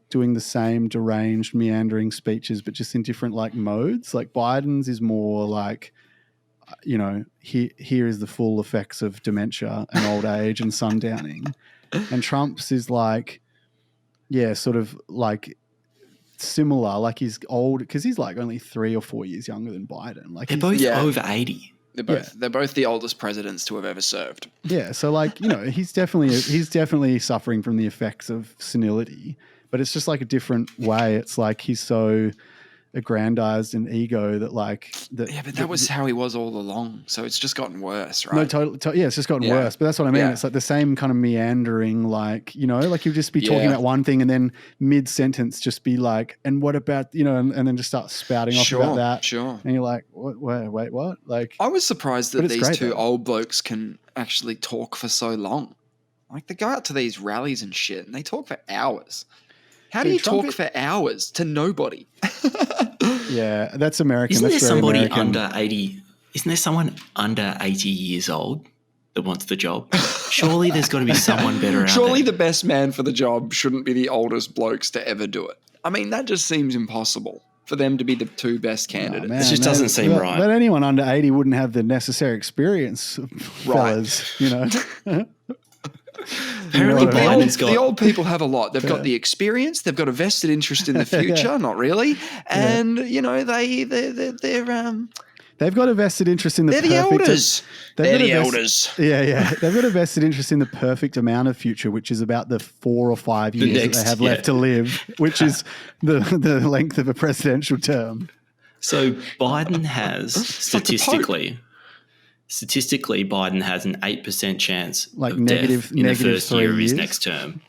doing the same deranged, meandering speeches, but just in different like modes. Like Biden's is more like, you know, here is the full effects of dementia and old age and sundowning, and Trump's is like, yeah, sort of like similar. Like he's old because he's like only 3 or 4 years younger than Biden. Like They're he's- both over 80. They're both the oldest presidents to have ever served. Yeah, so like, you know, he's definitely suffering from the effects of senility, but it's just like a different way. It's like he's so aggrandized and ego that like that. Yeah, but that was how he was all along. So it's just gotten worse, right? No, totally. Yeah, it's just gotten Yeah. worse. But that's what I mean. Yeah. It's like the same kind of meandering, like, you know, like you'll just be talking Yeah. about one thing and then mid sentence just be like, and what about, you know, and then just start spouting off about that. Sure. And you're like, wait, what? Like, I was surprised But that it's these great, two though. old blokes can actually talk for so long. Like they go out to these rallies and shit and they talk for hours. How do Dude, you Trump talk for hours to nobody? yeah, that's American. Isn't there that's very somebody American. under 80? Isn't there someone under 80 years old that wants the job? Surely there's got to be someone better out Surely there. the best man for the job shouldn't be the oldest blokes to ever do it. I mean, that just seems impossible for them to be the two best candidates. Oh, man, It just doesn't seem but, right. But anyone under 80 wouldn't have the necessary experience, fellas, you know. Apparently You know what I mean? Biden's got... The old people have a lot. They've got the experience. They've got a vested interest in the future. Not really. And you know they're They've got a vested interest in the they're the perfect. elders. They've They're got a the vest- elders. Yeah. They've got a vested interest in the perfect amount of future, which is about the 4 or 5 years that next, they have yeah. left to live, which is the length of a presidential term. So Biden has statistically, Biden has an 8% chance Like of negative- death in the negative first year 3 of his years? next term.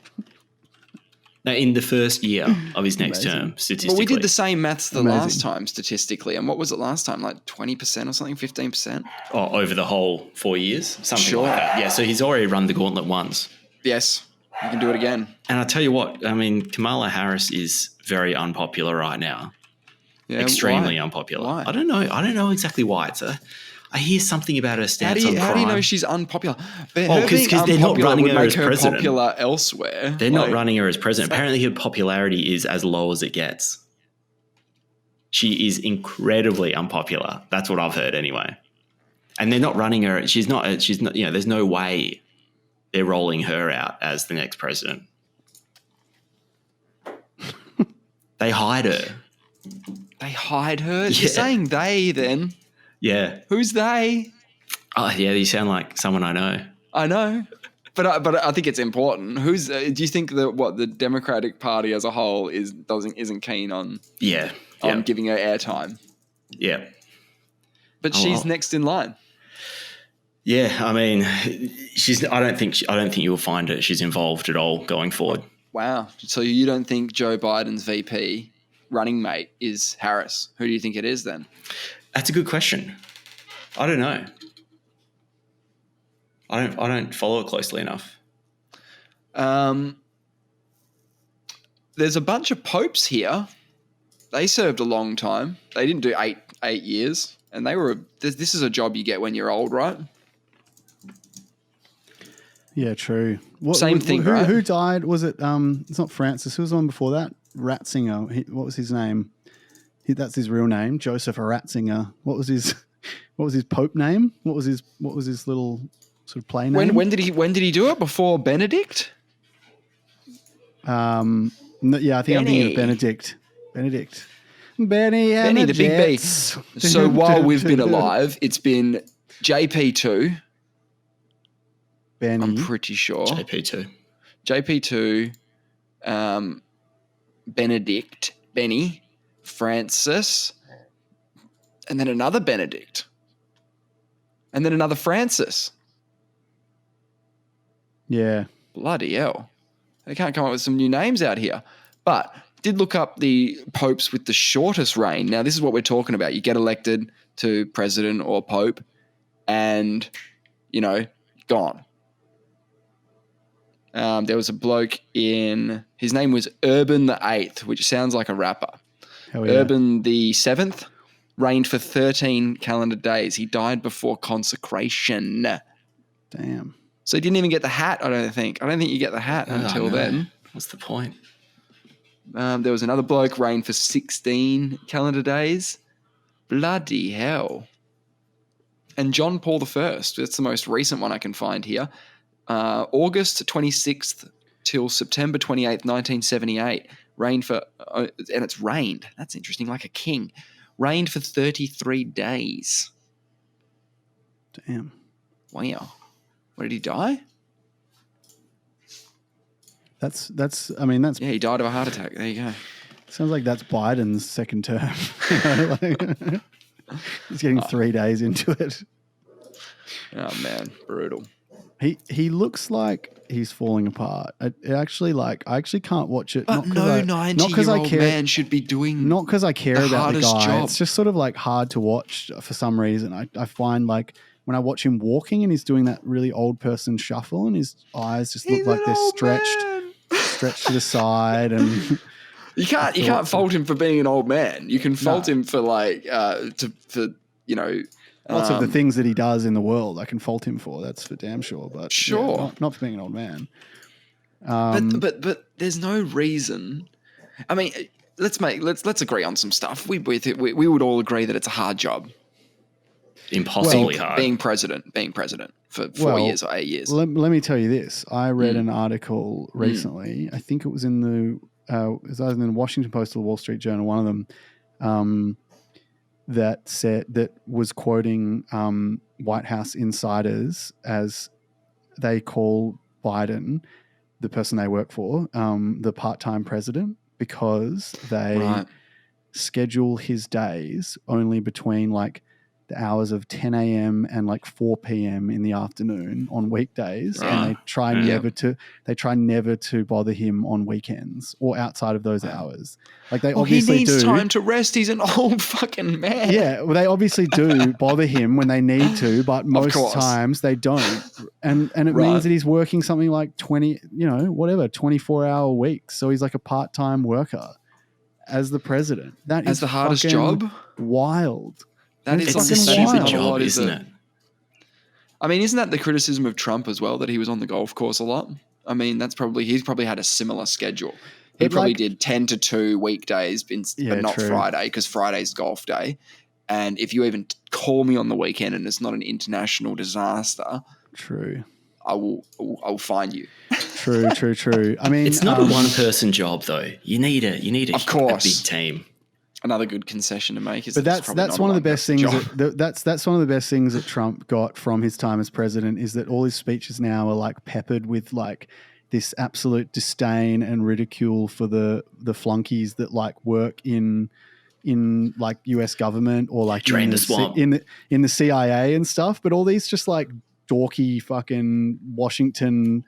No, in the first year of his next Amazing. term, statistically. Well, we did the same maths the Amazing. last time statistically, and what was it last time? Like 20% or something, 15%. Over the whole 4 years, something Sure. like that. Yeah, so he's already run the gauntlet once. Yes, you can do it again. And I tell you what, I mean, Kamala Harris is very unpopular right now. Yeah, Extremely why? unpopular. Why? I don't know exactly why. I hear something about her How stance do on you crime. know she's unpopular? But Well, her being 'cause they're not unpopular running would her make as her president. popular elsewhere. They're not Like, running her as president. Apparently, her popularity is as low as it gets. She is incredibly unpopular. That's what I've heard, anyway. And they're not running her. She's not. You know, there's no way they're rolling her out as the next president. They hide her. They hide her. Yeah. You're saying they then? Yeah. Who's they? Oh, yeah. You sound like someone I know. I know, but I think it's important. Who's? Do you think that the Democratic Party as a whole isn't keen on Yeah. giving her airtime? Yeah. But Oh, she's well. next in line. Yeah. I mean, I don't think you'll find her. She's involved at all going forward. Wow. So you don't think Joe Biden's VP running mate is Harris? Who do you think it is then? That's a good question. I don't know. I don't follow it closely enough. There's a bunch of popes here. They served a long time. They didn't do eight years, and they were. This is a job you get when you're old, right? Yeah, true. Same thing, right? Who died? Was it? It's not Francis. Who was the one before that? Ratzinger. What was his name? That's his real name, Joseph Ratzinger. What was his Pope name? What was his little sort of play name? When did he do it? Before Benedict? No, yeah, I think I'm thinking of Benedict. Benny The big B. So while we've been alive, it's been JP2. Benny. I'm pretty sure. JP2. JP2, Benedict, Benny, Francis, and then another Benedict, and then another Francis. Yeah. Bloody hell. They can't come up with some new names out here. But did look up the popes with the shortest reign. Now, this is what we're talking about. You get elected to president or pope and, gone. There was a bloke his name was Urban the 8th, which sounds like a rapper. Hell yeah. Urban the 7th reigned for 13 calendar days. He died before consecration. Damn. So he didn't even get the hat, I don't think. I don't think you get the hat until no. then. What's the point? There was another bloke reigned for 16 calendar days. Bloody hell. And John Paul I, that's the most recent one I can find here. August 26th till September 28th, 1978, and it's reigned. That's interesting, like a king. Reigned for 33 days. Damn. Wow. What, did he die? That's. Yeah, he died of a heart attack. There you go. Sounds like that's Biden's second term. He's getting 3 days into it. Oh man, brutal. He looks like he's falling apart. I actually can't watch it. But no 90-year-old man should be doing. Not because I care about the guy. Job. It's just sort of like hard to watch for some reason. I find like when I watch him walking and he's doing that really old person shuffle and his eyes just look like they're stretched to the side and. You can't fault him for being an old man. You can fault him for lots of the things that he does in the world. I can fault him for. That's for damn sure. But sure, not for being an old man. But there's no reason. I mean, let's agree on some stuff. We would all agree that it's a hard job. Impossibly hard. Being president for 4 years or 8 years. Let me tell you this. I read an article recently. I think it was in the Washington Post or the Wall Street Journal, one of them, that was quoting White House insiders as they call Biden, the person they work for, the part-time president, because they schedule his days only between like the hours of 10 a.m. and like 4 p.m. in the afternoon on weekdays, and they try never to bother him on weekends or outside of those hours. Like they obviously he needs time to rest. He's an old fucking man. Yeah, well, they obviously do bother him when they need to, but most times they don't. And it means that he's working something like 24-hour weeks. So he's like a part-time worker as the president. That is the hardest job. Wild. It's a stupid job, isn't it? I mean, isn't that the criticism of Trump as well, that he was on the golf course a lot? I mean, he's probably had a similar schedule. He probably did 10 to 2 weekdays, but not Friday, because Friday's golf day. And if you even call me on the weekend and it's not an international disaster, I will find you. True. I mean, it's not a one-person job though. You need a big team. Another good concession to make is, but that's one of the best things. That's one of the best things that Trump got from his time as president, is that all his speeches now are like peppered with like this absolute disdain and ridicule for the flunkies that like work in like US government or like in the CIA and stuff. But all these just like dorky fucking Washington,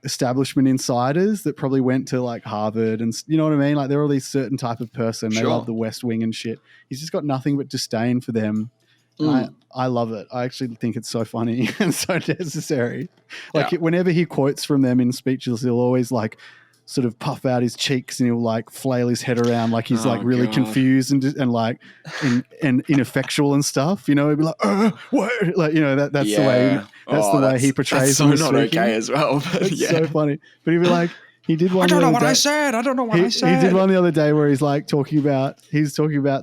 establishment insiders that probably went to like Harvard and you know what I mean? Like they're all these certain type of person. They love the West Wing and shit. He's just got nothing but disdain for them. I love it. I actually think it's so funny and so necessary. Like whenever he quotes from them in speeches, he'll always like sort of puff out his cheeks and he'll like flail his head around like he's really confused and like and ineffectual and stuff. He'd be like, what? Like, that's the way. That's the way he portrays him. That's so not okay as well. But it's so funny. But he'd be like, he did one. I don't know what I said. He did one the other day where he's like talking about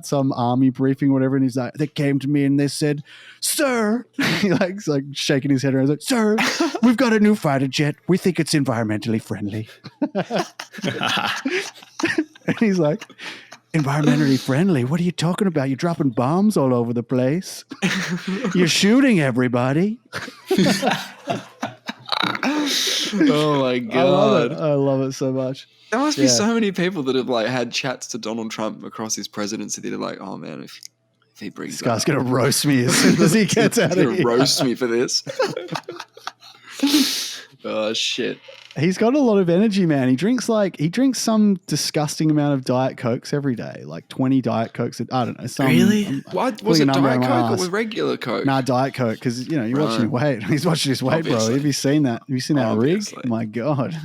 some army briefing or whatever, and he's like, they came to me and they said, "Sir," he's like shaking his head around, he's like, "Sir, we've got a new fighter jet. We think it's environmentally friendly." And he's like, "Environmentally friendly? What are you talking about? You're dropping bombs all over the place. You're shooting everybody." Oh my god! I love it so much. There must be so many people that have like had chats to Donald Trump across his presidency that are like, "Oh man, if he brings this guy's gonna roast me as soon as he gets out of here. He's gonna roast me for this." Oh shit! He's got a lot of energy, man. He drinks some disgusting amount of Diet Cokes every day, like 20 Diet Cokes. I don't know. Really? What was it? Diet Coke or was regular Coke? Nah, Diet Coke, because you're watching weight. He's watching his weight, bro. Have you seen that? Have you seen that rig? My God,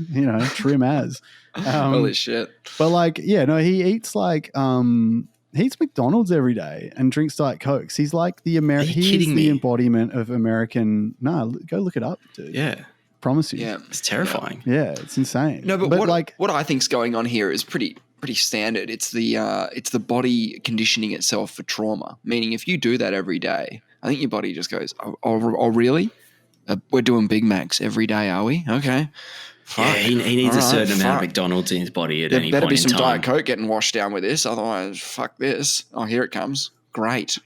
trim as. Holy shit! But he eats he eats McDonald's every day and drinks Diet Cokes. He's like the embodiment of American. Nah, go look it up, dude. Yeah. Promise you. Yeah, it's terrifying. Yeah, it's insane. No, but what I think's going on here is pretty standard. It's the body conditioning itself for trauma. Meaning, if you do that every day, I think your body just goes, "Oh really? We're doing Big Macs every day, are we? Okay, Yeah, he needs a All right, certain amount of fuck. McDonald's in his body at There any better point be in some time. Diet Coke getting washed down with this. Otherwise, fuck this. Oh, here it comes. Great.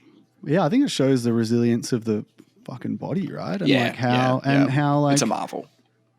Yeah, I think it shows the resilience of the fucking body, right? And Yeah, like how yeah. how like It's a marvel.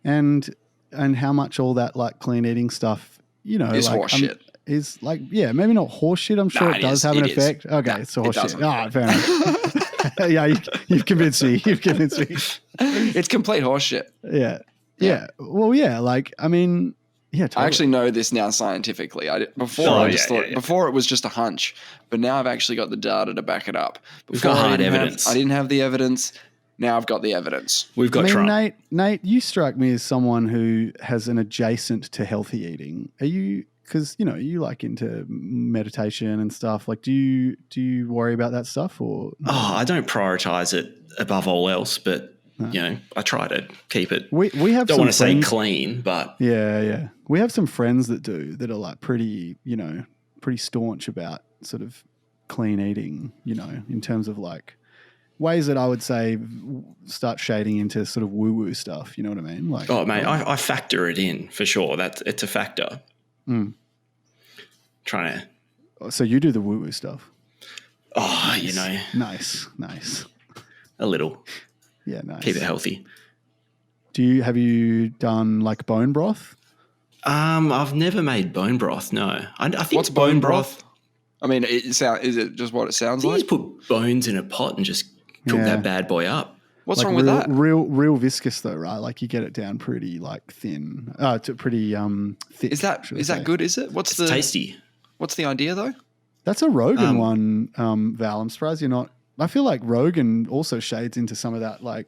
and how much all that like clean eating stuff, It's like horse shit. is like, yeah, maybe not horse shit. I'm sure Nah, it it does is. have an It is. effect. Okay, Nah, it's horse it shit. doesn't. Ah, fair enough. Yeah, you've convinced me. You've convinced me. It's complete horse shit. Yeah. Yeah. Well, yeah. Like, I mean, yeah. Totally. I actually know this now scientifically. Before Oh, I yeah, just thought yeah. before it was just a hunch, but now I've actually got the data to back it up. We've got Before, hard I evidence. didn't have the evidence. Now I've got the evidence. We've got Trump. Nate, you strike me as someone who has an adjacent to healthy eating. Are you? Because you like into meditation and stuff. Like, do you worry about that stuff or? No? Oh, I don't prioritize it above all else, but I try to keep it. We have don't some want to say friends- clean, but yeah. We have some friends that are like pretty staunch about sort of clean eating. In terms of like ways that I would say start shading into sort of woo-woo stuff. You know what I mean? Like, oh mate, I factor it in for sure. It's a factor. Trying to. So you do the woo-woo stuff. Oh, Nice. a little. Yeah, nice. Keep it healthy. Have you done like bone broth? I've never made bone broth. No, I think What's bone broth? I mean, is it just what it sounds You like? just put bones in a pot and just cook Yeah. that bad boy up. What's Like wrong with that? Real viscous though, right? Like you get it down pretty like thin, to pretty thick. Is that good? Is it? It's tasty. What's the idea though? That's a Rogan one, Val. I'm surprised you're not. I feel like Rogan also shades into some of that, like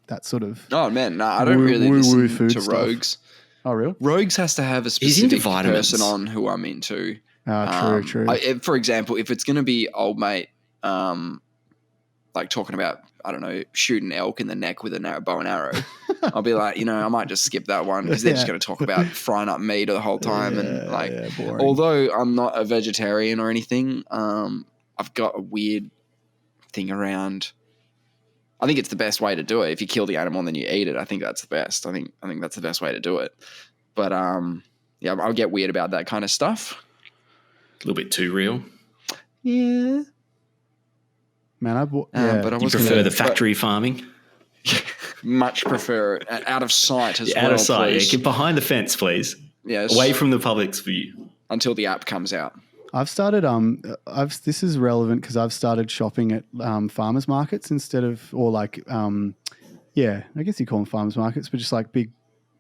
that sort of. Oh man, no, I don't really woo-woo listen food to stuff. Rogues. Oh, real? Rogues has to have a He's into specific vitamins. person on who I'm into. True. For example, if it's going to be old mate, like talking about, I don't know, shooting elk in the neck with a bow and arrow, I'll be like, I might just skip that one because they're just going to talk about frying up meat the whole time. boring. Although I'm not a vegetarian or anything, I've got a weird thing around. I think it's the best way to do it. If you kill the animal and then you eat it, I think that's the best. I think that's the best way to do it. But yeah, I'll get weird about that kind of stuff. A little bit too real. Yeah. Man, But I You was prefer the factory farming? much prefer it out of sight as well. Out of sight. Please. Yeah, get behind the fence, please. Yes. Away from the public's view. Until the app comes out. I've started. This is relevant because I've started shopping at farmers markets instead of, or like, I guess you call them farmers markets, but just like big,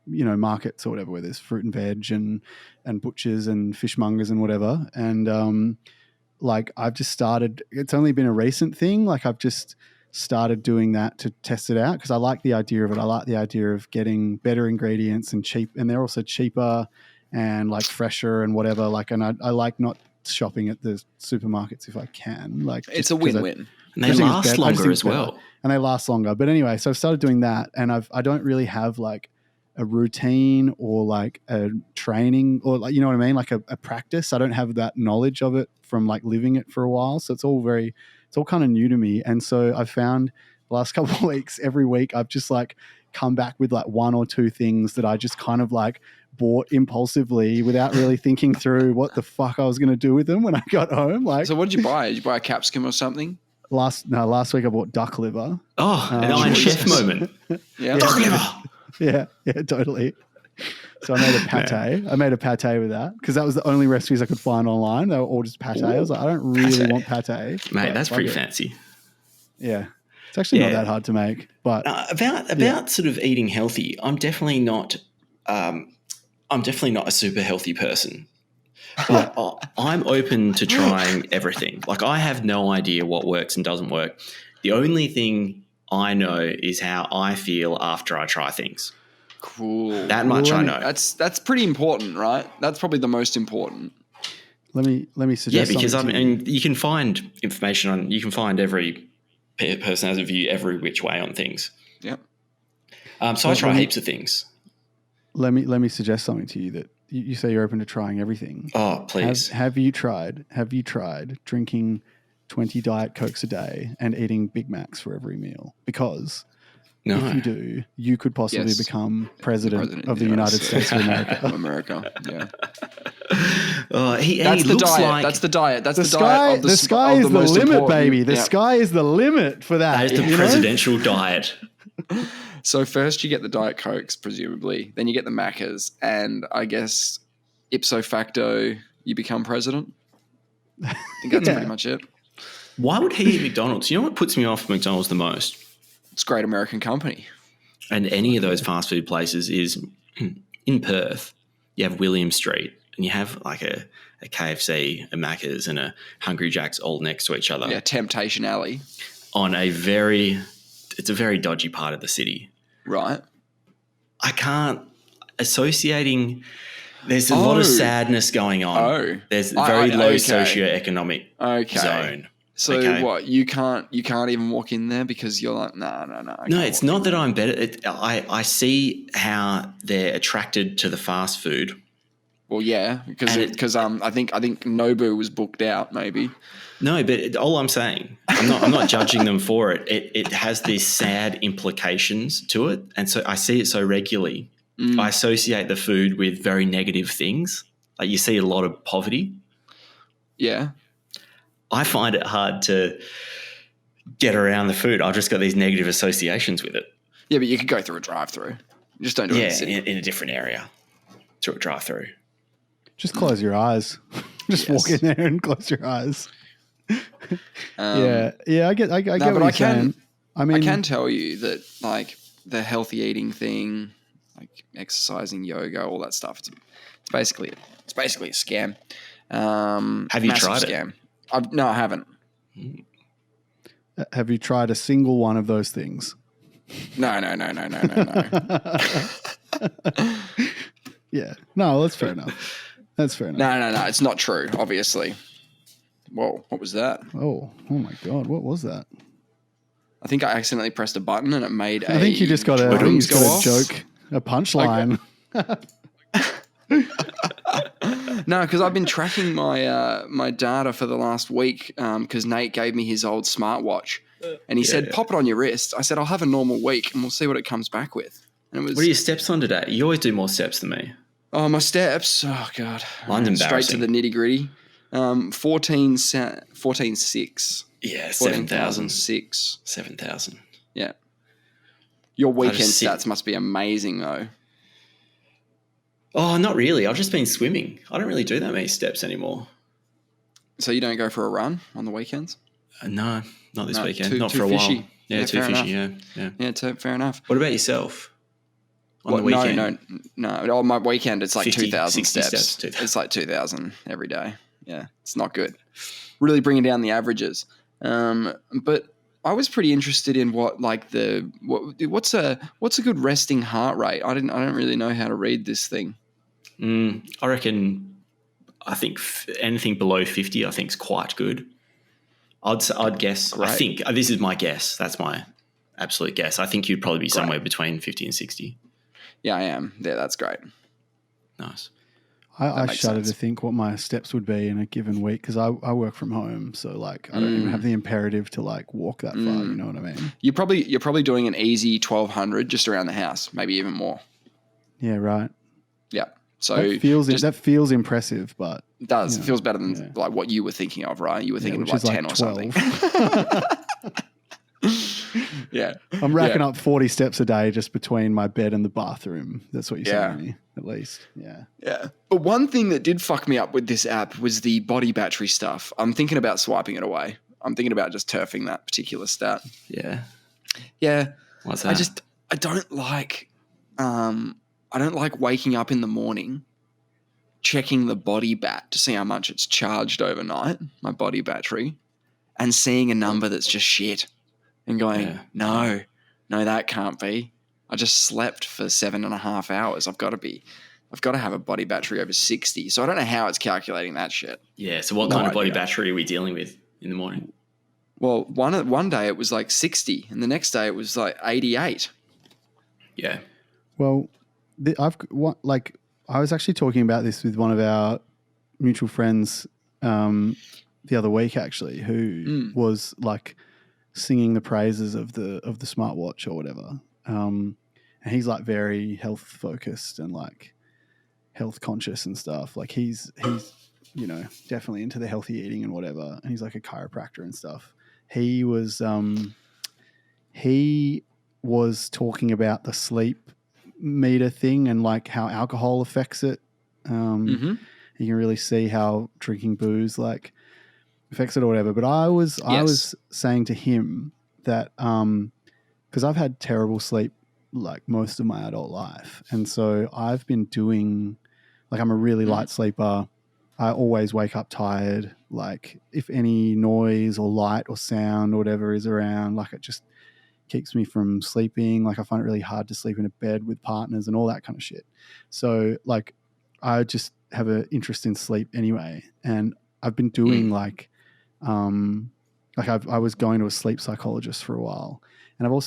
markets or whatever, where there's fruit and veg and butchers and fishmongers and whatever. And like I've just started. It's only been a recent thing. Like I've just started doing that to test it out because I like the idea of it. I like the idea of getting better ingredients and cheap, and they're also cheaper and like fresher and whatever. Like, and I like not shopping at the supermarkets if I can. Like It's a win-win. And they last longer as well. And they last longer. But anyway, so I've started doing that, and I don't really have like a routine or like a training or like, you know what I mean? Like a practice. I don't have that knowledge of it from like living it for a while. So it's all kind of new to me. And so I found the last couple of weeks, every week, I've just like come back with like one or two things that I just kind of like bought impulsively without really thinking through what the fuck I was going to do with them when I got home. Like, So what did you buy? Did you buy a capsicum or something? last week I bought duck liver. Oh, an Iron Chef moment. Yeah. Duck liver. Yeah, totally. So I made a pate. I made a pate with that because that was the only recipes I could find online. They were all just pate. I was like, I don't really want pate. Mate, that's pretty it. fancy. Yeah. It's actually not that hard to make. But about sort of eating healthy, I'm definitely not a super healthy person. But I'm open to trying everything. Like I have no idea what works and doesn't work. The only thing I know is how I feel after I try things. Cool. That much I know. That's pretty important, right? That's probably the most important. let me suggest. Yeah, because something to you. you can find information on. You can find every person has a view every which way on things. Yep. So I try heaps of things. Let me suggest something to you that you say you're open to trying everything. Oh, please. Have you tried drinking 20 Diet Cokes a day and eating Big Macs for every meal? Because No. if you do, you could possibly Yes. become president of the United United States of America. America, yeah. He The looks diet. like That's the diet. That's The the sky, diet of the sky is the most limit, important- baby. The yeah. sky is the limit for that. that is the you know? presidential diet. So first you get the Diet Cokes, presumably. Then you get the Maccas, and I guess ipso facto you become president. I think that's Yeah. pretty much it. Why would he eat McDonald's? You know what puts me off McDonald's the most? It's a great American company. And any of those fast food places is in Perth. You have William Street, and you have like a KFC, a Macca's, and a Hungry Jack's all next to each other. Yeah, Temptation Alley. On it's a very dodgy part of the city. Right. I can't associating. There's a lot of sadness going on. Oh. There's a very low okay. socioeconomic Okay. zone. So Okay. what? You can't even walk in there because you're like, no. I No, can't it's walk not in. that I'm better. I see how they're attracted to the fast food. Well, yeah, because I think Nobu was booked out. Maybe. No, but all I'm saying, I'm not judging them for it. It has these sad implications to it, and so I see it so regularly. I associate the food with very negative things. Like you see a lot of poverty. Yeah. I find it hard to get around the food. I've just got these negative associations with it. Yeah, but you could go through a drive-through. You just don't do it in the Yeah, city. in a different area through a drive-through. Just close your eyes. Just walk in there and close your eyes. Yeah, I get what you're saying. I mean, I can tell you that like the healthy eating thing, like exercising, yoga, all that stuff. It's basically a scam. Have you Massive tried it? scam. No, I haven't. have you tried a single one of those things? No. Yeah. No, that's fair enough. That's fair enough. No. It's not true. Obviously. Whoa, what was that? Oh my God. What was that? I think I accidentally pressed a button and it made I think you just got a joke, a punchline. No, because I've been tracking my data for the last week because Nate gave me his old smartwatch and he said, pop it on your wrist. I said, I'll have a normal week and we'll see what it comes back with. And it was, What are your steps on today? You always do more steps than me. oh, my steps. Oh, God. Mine's Straight to embarrassing. the nitty gritty. 14,6. Yeah, 7,000. 14,006. 7,000. Yeah. Your weekend just sit- stats must be amazing, though. Oh, not really. I've just been swimming. I don't really do that many steps anymore. So you don't go for a run on the weekends? No, not this No, weekend. too- Not too for a fishy. while. Yeah, Yeah, too fair fishy. enough. Yeah. Yeah, fair enough. What about yourself? On the What? weekend? No. On my weekend, it's like 50, 2,000 60 steps. steps, 2,000. It's like 2,000 every day. Yeah, it's not good. Really bringing down the averages. But I was pretty interested in what's a good resting heart rate. I don't really know how to read this thing. I think anything below 50, I think is quite good. I'd guess. Great. I think this is my guess. That's my absolute guess. I think you'd probably be somewhere between 50 and 60. Yeah, I am. Yeah, that's great. Nice. I makes shudder sense. to think what my steps would be in a given week because I work from home, so like I don't even have the imperative to like walk that far. You know what I mean? You're probably doing an easy 1,200 just around the house, maybe even more. Yeah, right. Yeah. So That feels impressive, but it does. It feels better than like what you were thinking of, right? You were thinking of which like is 10 or something. 12. Yeah. I'm racking up 40 steps a day just between my bed and the bathroom. That's what you're saying to me, at least. Yeah. Yeah. But one thing that did fuck me up with this app was the body battery stuff. I'm thinking about swiping it away. I'm thinking about just turfing that particular stat. Yeah. Yeah. What's that? I don't like waking up in the morning, checking the body bat to see how much it's charged overnight, my body battery, and seeing a number that's just shit and going, no, that can't be. I just slept for 7.5 hours. I've got to have a body battery over 60. So I don't know how it's calculating that shit. Yeah. So what kind of body battery are we dealing with in the morning? Well, one day it was like 60 and the next day it was like 88. Yeah. Well, I was actually talking about this with one of our mutual friends the other week, actually, who was like singing the praises of the smartwatch or whatever. and he's like very health focused and like health conscious and stuff. Like he's you know, definitely into the healthy eating and whatever. And he's like a chiropractor and stuff. He was talking about the sleep meter thing and like how alcohol affects it. You can really see how drinking booze like affects it or whatever. But I was saying to him that because I've had terrible sleep like most of my adult life, and so I've been doing like I'm a really light sleeper. I always wake up tired. Like if any noise or light or sound or whatever is around, like it just keeps me from sleeping. Like I find it really hard to sleep in a bed with partners and all that kind of shit. So like I just have an interest in sleep anyway. And I've been doing I was going to a sleep psychologist for a while. And I was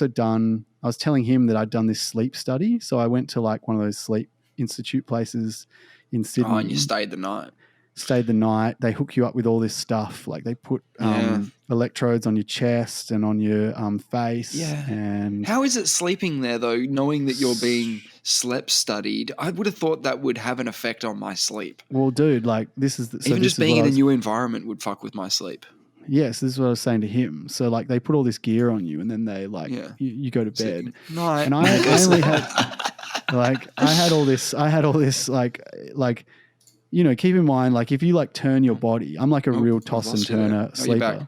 telling him that I'd done this sleep study. So I went to like one of those sleep institute places in Sydney. Oh, and you stayed the night. They hook you up with all this stuff. Like they put electrodes on your chest and on your face. Yeah. And how is it sleeping there though, knowing that you're being sleep studied? I would have thought that would have an effect on my sleep. Well, dude, like this is even just being in a new environment would fuck with my sleep. Yes, this is what I was saying to him. So like they put all this gear on you and then they like you go to bed. Night. And I only had like I had all this like you know, keep in mind, like if you like turn your body, I'm like a real toss and turner sleeper.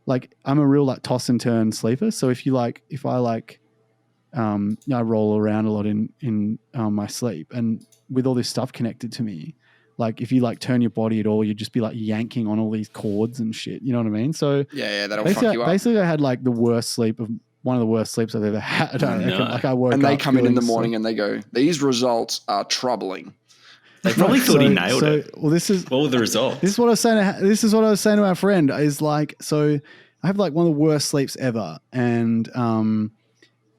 Like I'm a real like toss and turn sleeper. So if I roll around a lot in my sleep, and with all this stuff connected to me, like if you like turn your body at all, you'd just be like yanking on all these cords and shit. You know what I mean? So that'll fuck you up. Basically, I had like one of the worst sleeps I've ever had. Like I woke up and they come in the morning and they go, "These results are troubling." They probably thought he nailed it. Well, what were the results? This is what I was saying to our friend. Is like, so I have like one of the worst sleeps ever, and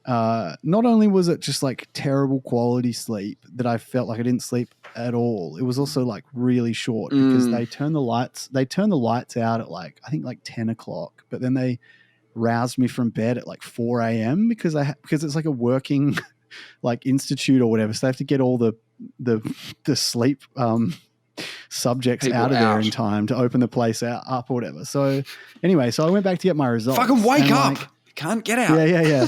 not only was it just like terrible quality sleep that I felt like I didn't sleep at all. It was also like really short because they turn the lights out at like I think like 10 o'clock, but then they roused me from bed at like 4 a.m. because it's like a working like institute or whatever, so they have to get all the sleep subjects people out of there in time to open the place up or whatever. So anyway, I went back to get my results. Fucking wake up! Like, can't get out. Yeah.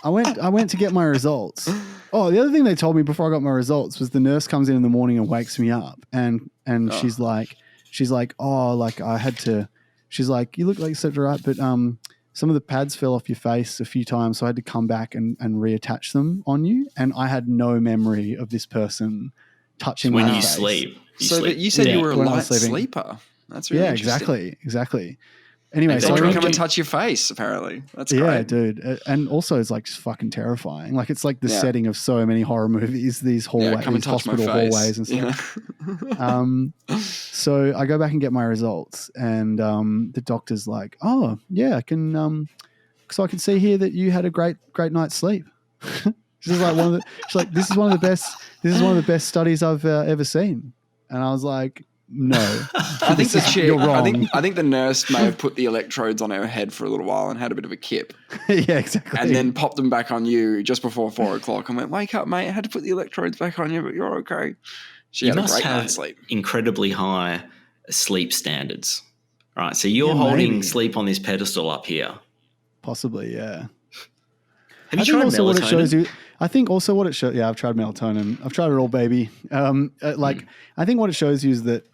I went to get my results. Oh, the other thing they told me before I got my results was the nurse comes in the morning and wakes me up, and she's like, oh, like I had to. She's like, you look like you slept all right, but some of the pads fell off your face a few times, so I had to come back and reattach them on you. And I had no memory of this person touching my face. When you sleep. You said you were a light sleeper. That's really interesting. Exactly. Anyway, so I come and touch your face, apparently. That's great. Yeah, dude. And also it's like just fucking terrifying. Like it's like the setting of so many horror movies, these hallways, these hospital hallways and stuff. Yeah. So I go back and get my results, and the doctor's like, oh yeah, I can so I can see here that you had a great night's sleep. She's like this is one of the best studies I've ever seen. And I was like, no, I think you're wrong. I think the nurse may have put the electrodes on her head for a little while and had a bit of a kip. Yeah, exactly. And then popped them back on you just before 4 o'clock and went, wake up, mate. I had to put the electrodes back on you, but you're okay. She had a great night's sleep. Incredibly high sleep standards. Right. So you're holding sleep on this pedestal up here. Possibly, yeah. Have you tried melatonin? What it shows you, I think also what it shows, yeah, I've tried melatonin. I've tried it all, baby. I think what it shows you is that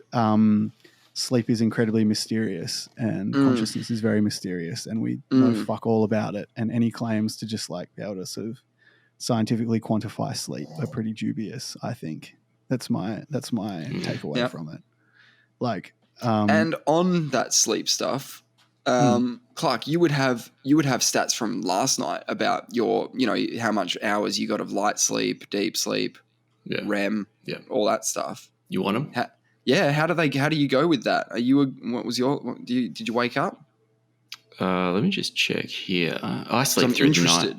sleep is incredibly mysterious and consciousness is very mysterious, and we know fuck all about it. And any claims to just like be able to sort of scientifically quantify sleep are pretty dubious. I think that's my takeaway from it. Like, and on that sleep stuff, Clark, you would have stats from last night about your, how much hours you got of light sleep, deep sleep, REM, all that stuff. You want them? How do you go with that? Did you wake up? Let me just check here. I sleep through the night.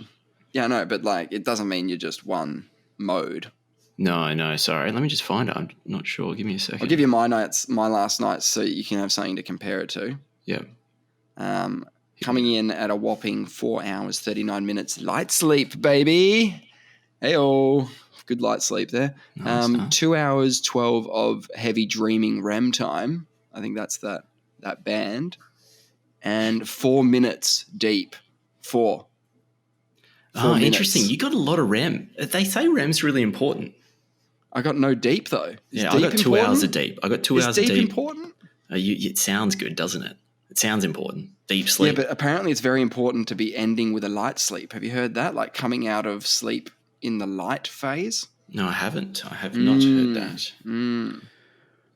Yeah, I know, but like it doesn't mean you're just one mode. No, sorry. Let me just find it. I'm not sure. Give me a second. I'll give you my last nights so you can have something to compare it to. Yeah. Coming in at a whopping 4 hours, 39 minutes light sleep, baby. Hey-oh. Good light sleep there. Nice. 2 hours, 12 of heavy dreaming REM time. I think that's that band. And 4 minutes deep. 4 minutes. Interesting. You got a lot of REM. They say REM's really important. I got no deep, though. I got 2 hours of deep. I got 2 hours of deep. Is deep important? It sounds good, doesn't it? It sounds important. Deep sleep. Yeah, but apparently it's very important to be ending with a light sleep. Have you heard that? Like coming out of sleep in the light phase? No, I haven't. I have not heard that.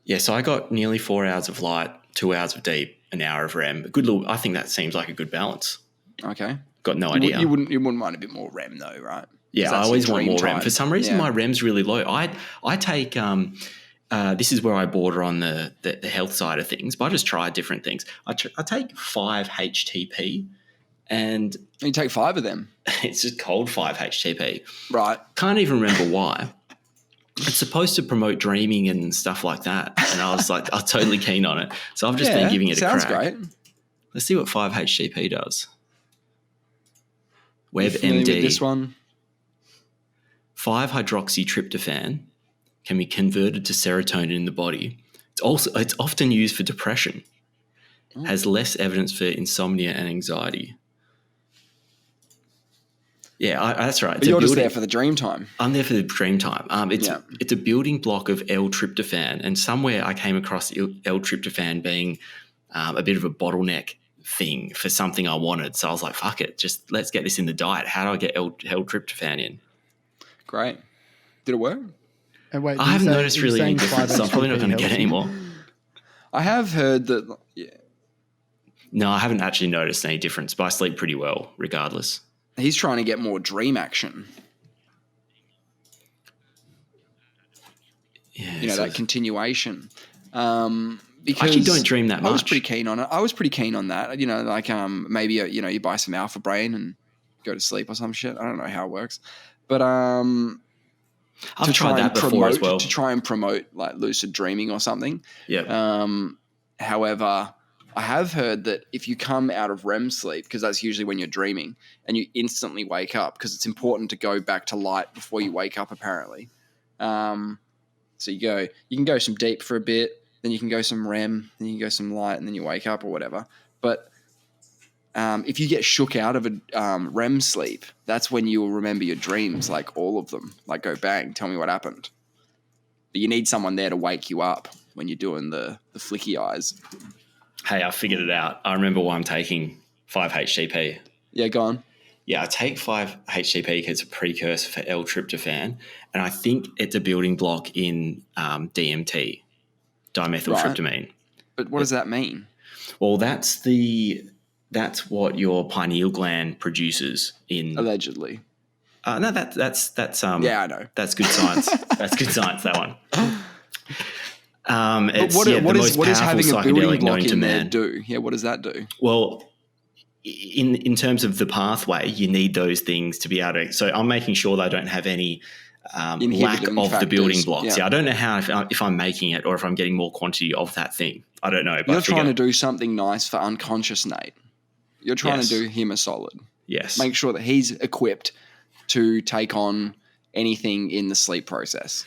Yeah, so I got nearly 4 hours of light, 2 hours of deep, an hour of REM. I think that seems like a good balance. Okay. Got no idea. You wouldn't mind a bit more REM though, right? Yeah, I always want more REM. For some reason, my REM's really low. I take this is where I border on the health side of things, but I just try different things. I take 5 HTP, and you take 5 of them. It's just cold 5 HTP. Right. Can't even remember why. It's supposed to promote dreaming and stuff like that, and I was like, I'm totally keen on it. So I've just been giving it a crack. Sounds great. Let's see what 5 HTP does. WebMD. With this one. 5-hydroxytryptophan can be converted to serotonin in the body. It's often used for depression. Has less evidence for insomnia and anxiety. Yeah, that's right. But you're just there for the dream time. I'm there for the dream time. It's a building block of L-tryptophan, and somewhere I came across L-tryptophan being a bit of a bottleneck thing for something I wanted. So I was like, fuck it, just let's get this in the diet. How do I get L-tryptophan in? Great. Did it work? And wait, I haven't noticed really any difference, so I'm probably not going to get it anymore. I have heard that, No, I haven't actually noticed any difference, but I sleep pretty well regardless. He's trying to get more dream action. Yeah, that continuation. Because I actually don't dream that much. I was pretty keen on it. I was pretty keen on that. Maybe you buy some Alpha Brain and go to sleep or some shit. I don't know how it works, but I've tried that before as well. To try and promote like lucid dreaming or something. Yeah. However, I have heard that if you come out of REM sleep, because that's usually when you're dreaming, and you instantly wake up, because it's important to go back to light before you wake up, apparently. So you can go some deep for a bit, then you can go some REM, then you can go some light, and then you wake up or whatever. But if you get shook out of a REM sleep, that's when you will remember your dreams, like all of them. Like go bang, tell me what happened. But you need someone there to wake you up when you're doing the flicky eyes. Hey, I figured it out. I remember why I'm taking 5-HTP. Yeah, go on. Yeah, I take 5-HTP because it's a precursor for L-tryptophan, and I think it's a building block in DMT, dimethyltryptamine. Right. But what does that mean? Well, that's what your pineal gland produces in allegedly. No, that's yeah, I know. That's good science. That's good science. That one. But what is having a building block in there do? Yeah, what does that do? Well, in terms of the pathway, you need those things to be able to. So I'm making sure they don't have any lack of factors. The building blocks. Yeah, I don't know how if I'm making it or if I'm getting more quantity of that thing. I don't know. But you're trying to do something nice for unconscious Nate. You're trying to do him a solid. Yes. Make sure that he's equipped to take on anything in the sleep process.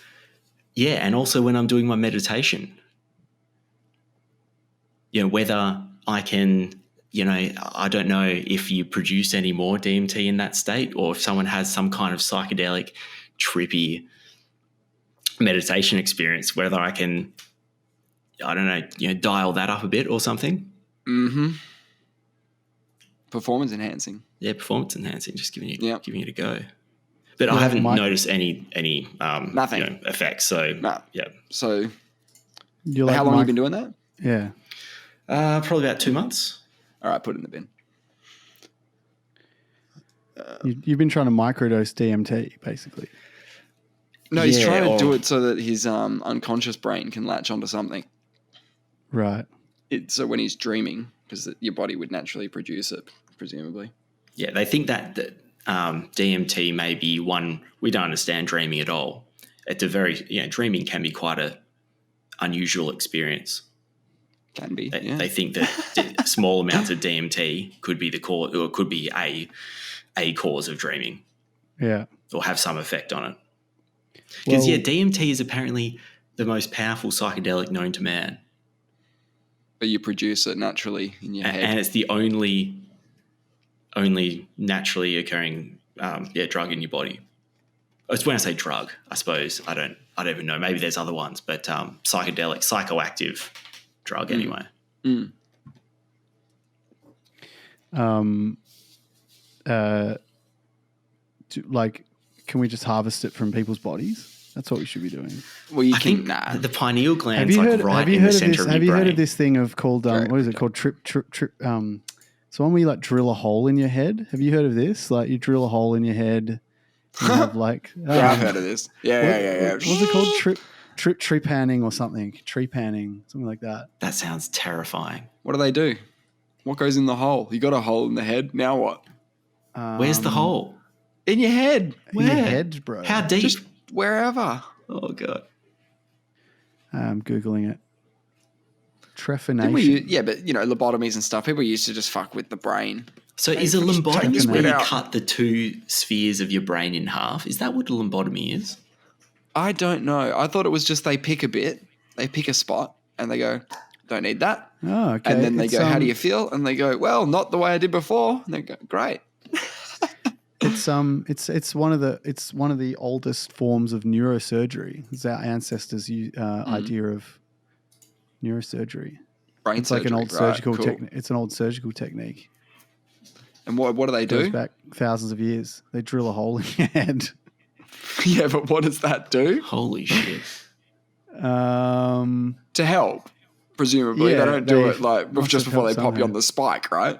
Yeah, and also when I'm doing my meditation. Whether I can, I don't know if you produce any more DMT in that state or if someone has some kind of psychedelic, trippy meditation experience, whether I can, I don't know, dial that up a bit or something. Mm-hmm. Performance enhancing. Yeah, performance enhancing. Just giving it a go. But I haven't noticed any nothing effects. So yeah. So how long have you been doing that? Yeah. Probably about 2 months. All right, put it in the bin. You've been trying to microdose DMT, basically. No, he's trying to do it so that his unconscious brain can latch onto something. Right. So when he's dreaming, because your body would naturally produce it, presumably. Yeah, they think that DMT may be one, we don't understand dreaming at all. It's a very, dreaming can be quite a unusual experience. Can be. They think that small amounts of DMT could be the cause, or could be a cause of dreaming. Yeah. Or have some effect on it. Because Well, DMT is apparently the most powerful psychedelic known to man. But you produce it naturally in your head. And it's the only naturally occurring drug in your body. It's when I say drug, I suppose. I don't even know. Maybe there's other ones, but psychedelic, psychoactive drug anyway. Mm. Can we just harvest it from people's bodies? That's what we should be doing. Well, you I think the pineal gland's right in the center of your brain. Have you heard of this thing of called what is it called? Trip. So when we like drill a hole in your head, have you heard of this? Like you drill a hole in your head. And you have like yeah, I've heard of this. Yeah. What's it called? Trepanning or something? Trepanning, something like that. That sounds terrifying. What do they do? What goes in the hole? You got a hole in the head. Now what? Where's the hole? In your head. Where? In your head, bro. How deep? Just wherever. Oh god. I'm googling it. Trepanation. Yeah, but lobotomies and stuff. People used to just fuck with the brain. So is a lobotomy where you cut the two spheres of your brain in half? Is that what a lobotomy is? I don't know. I thought it was just they pick a bit, they pick a spot, and they go, don't need that. Oh, okay. And then they go, how do you feel? And they go, well, not the way I did before. And they go, great. It's one of the oldest forms of neurosurgery. It's our ancestors' idea of neurosurgery. Brain it's surgery. Like an old surgical technique. It's an old surgical technique. And what do they do? It goes back thousands of years. They drill a hole in your head. Yeah, but what does that do? Holy shit. To help, presumably. Yeah, they don't do it like just before they pop you on the spike, right?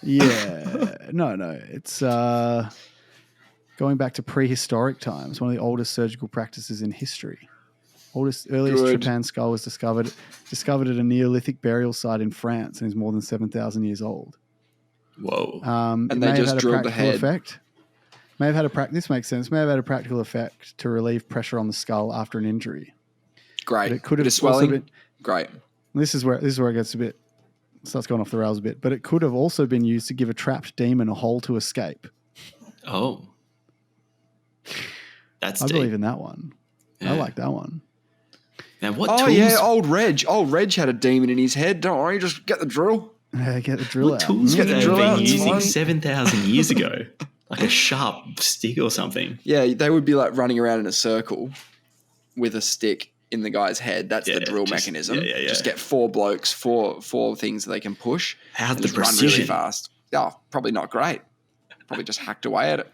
Yeah. No. It's going back to prehistoric times, one of the oldest surgical practices in history. Earliest Trepan skull was discovered at a Neolithic burial site in France and is more than 7,000 years old. Whoa. And they just drilled the head. This makes sense. May have had a practical effect to relieve pressure on the skull after an injury. Great. But it could have swelling. Also been, great. This is where it gets starts going off the rails a bit. But it could have also been used to give a trapped demon a hole to escape. Oh. That's I deep. believe in that one. Yeah. I like that one. Now what tools? tools? Yeah, old Reg had a demon in his head. Don't worry, just get the drill. Get the drill What out. tools Get would the they drill have out, been it's using fine. 7,000 years ago? Like a sharp stick or something. Yeah, they would be like running around in a circle with a stick in the guy's head. That's the drill mechanism. Yeah. Just get four blokes, four things that they can push. How's and the just run precision? really fast. Oh, probably not great. Probably just hacked away at it.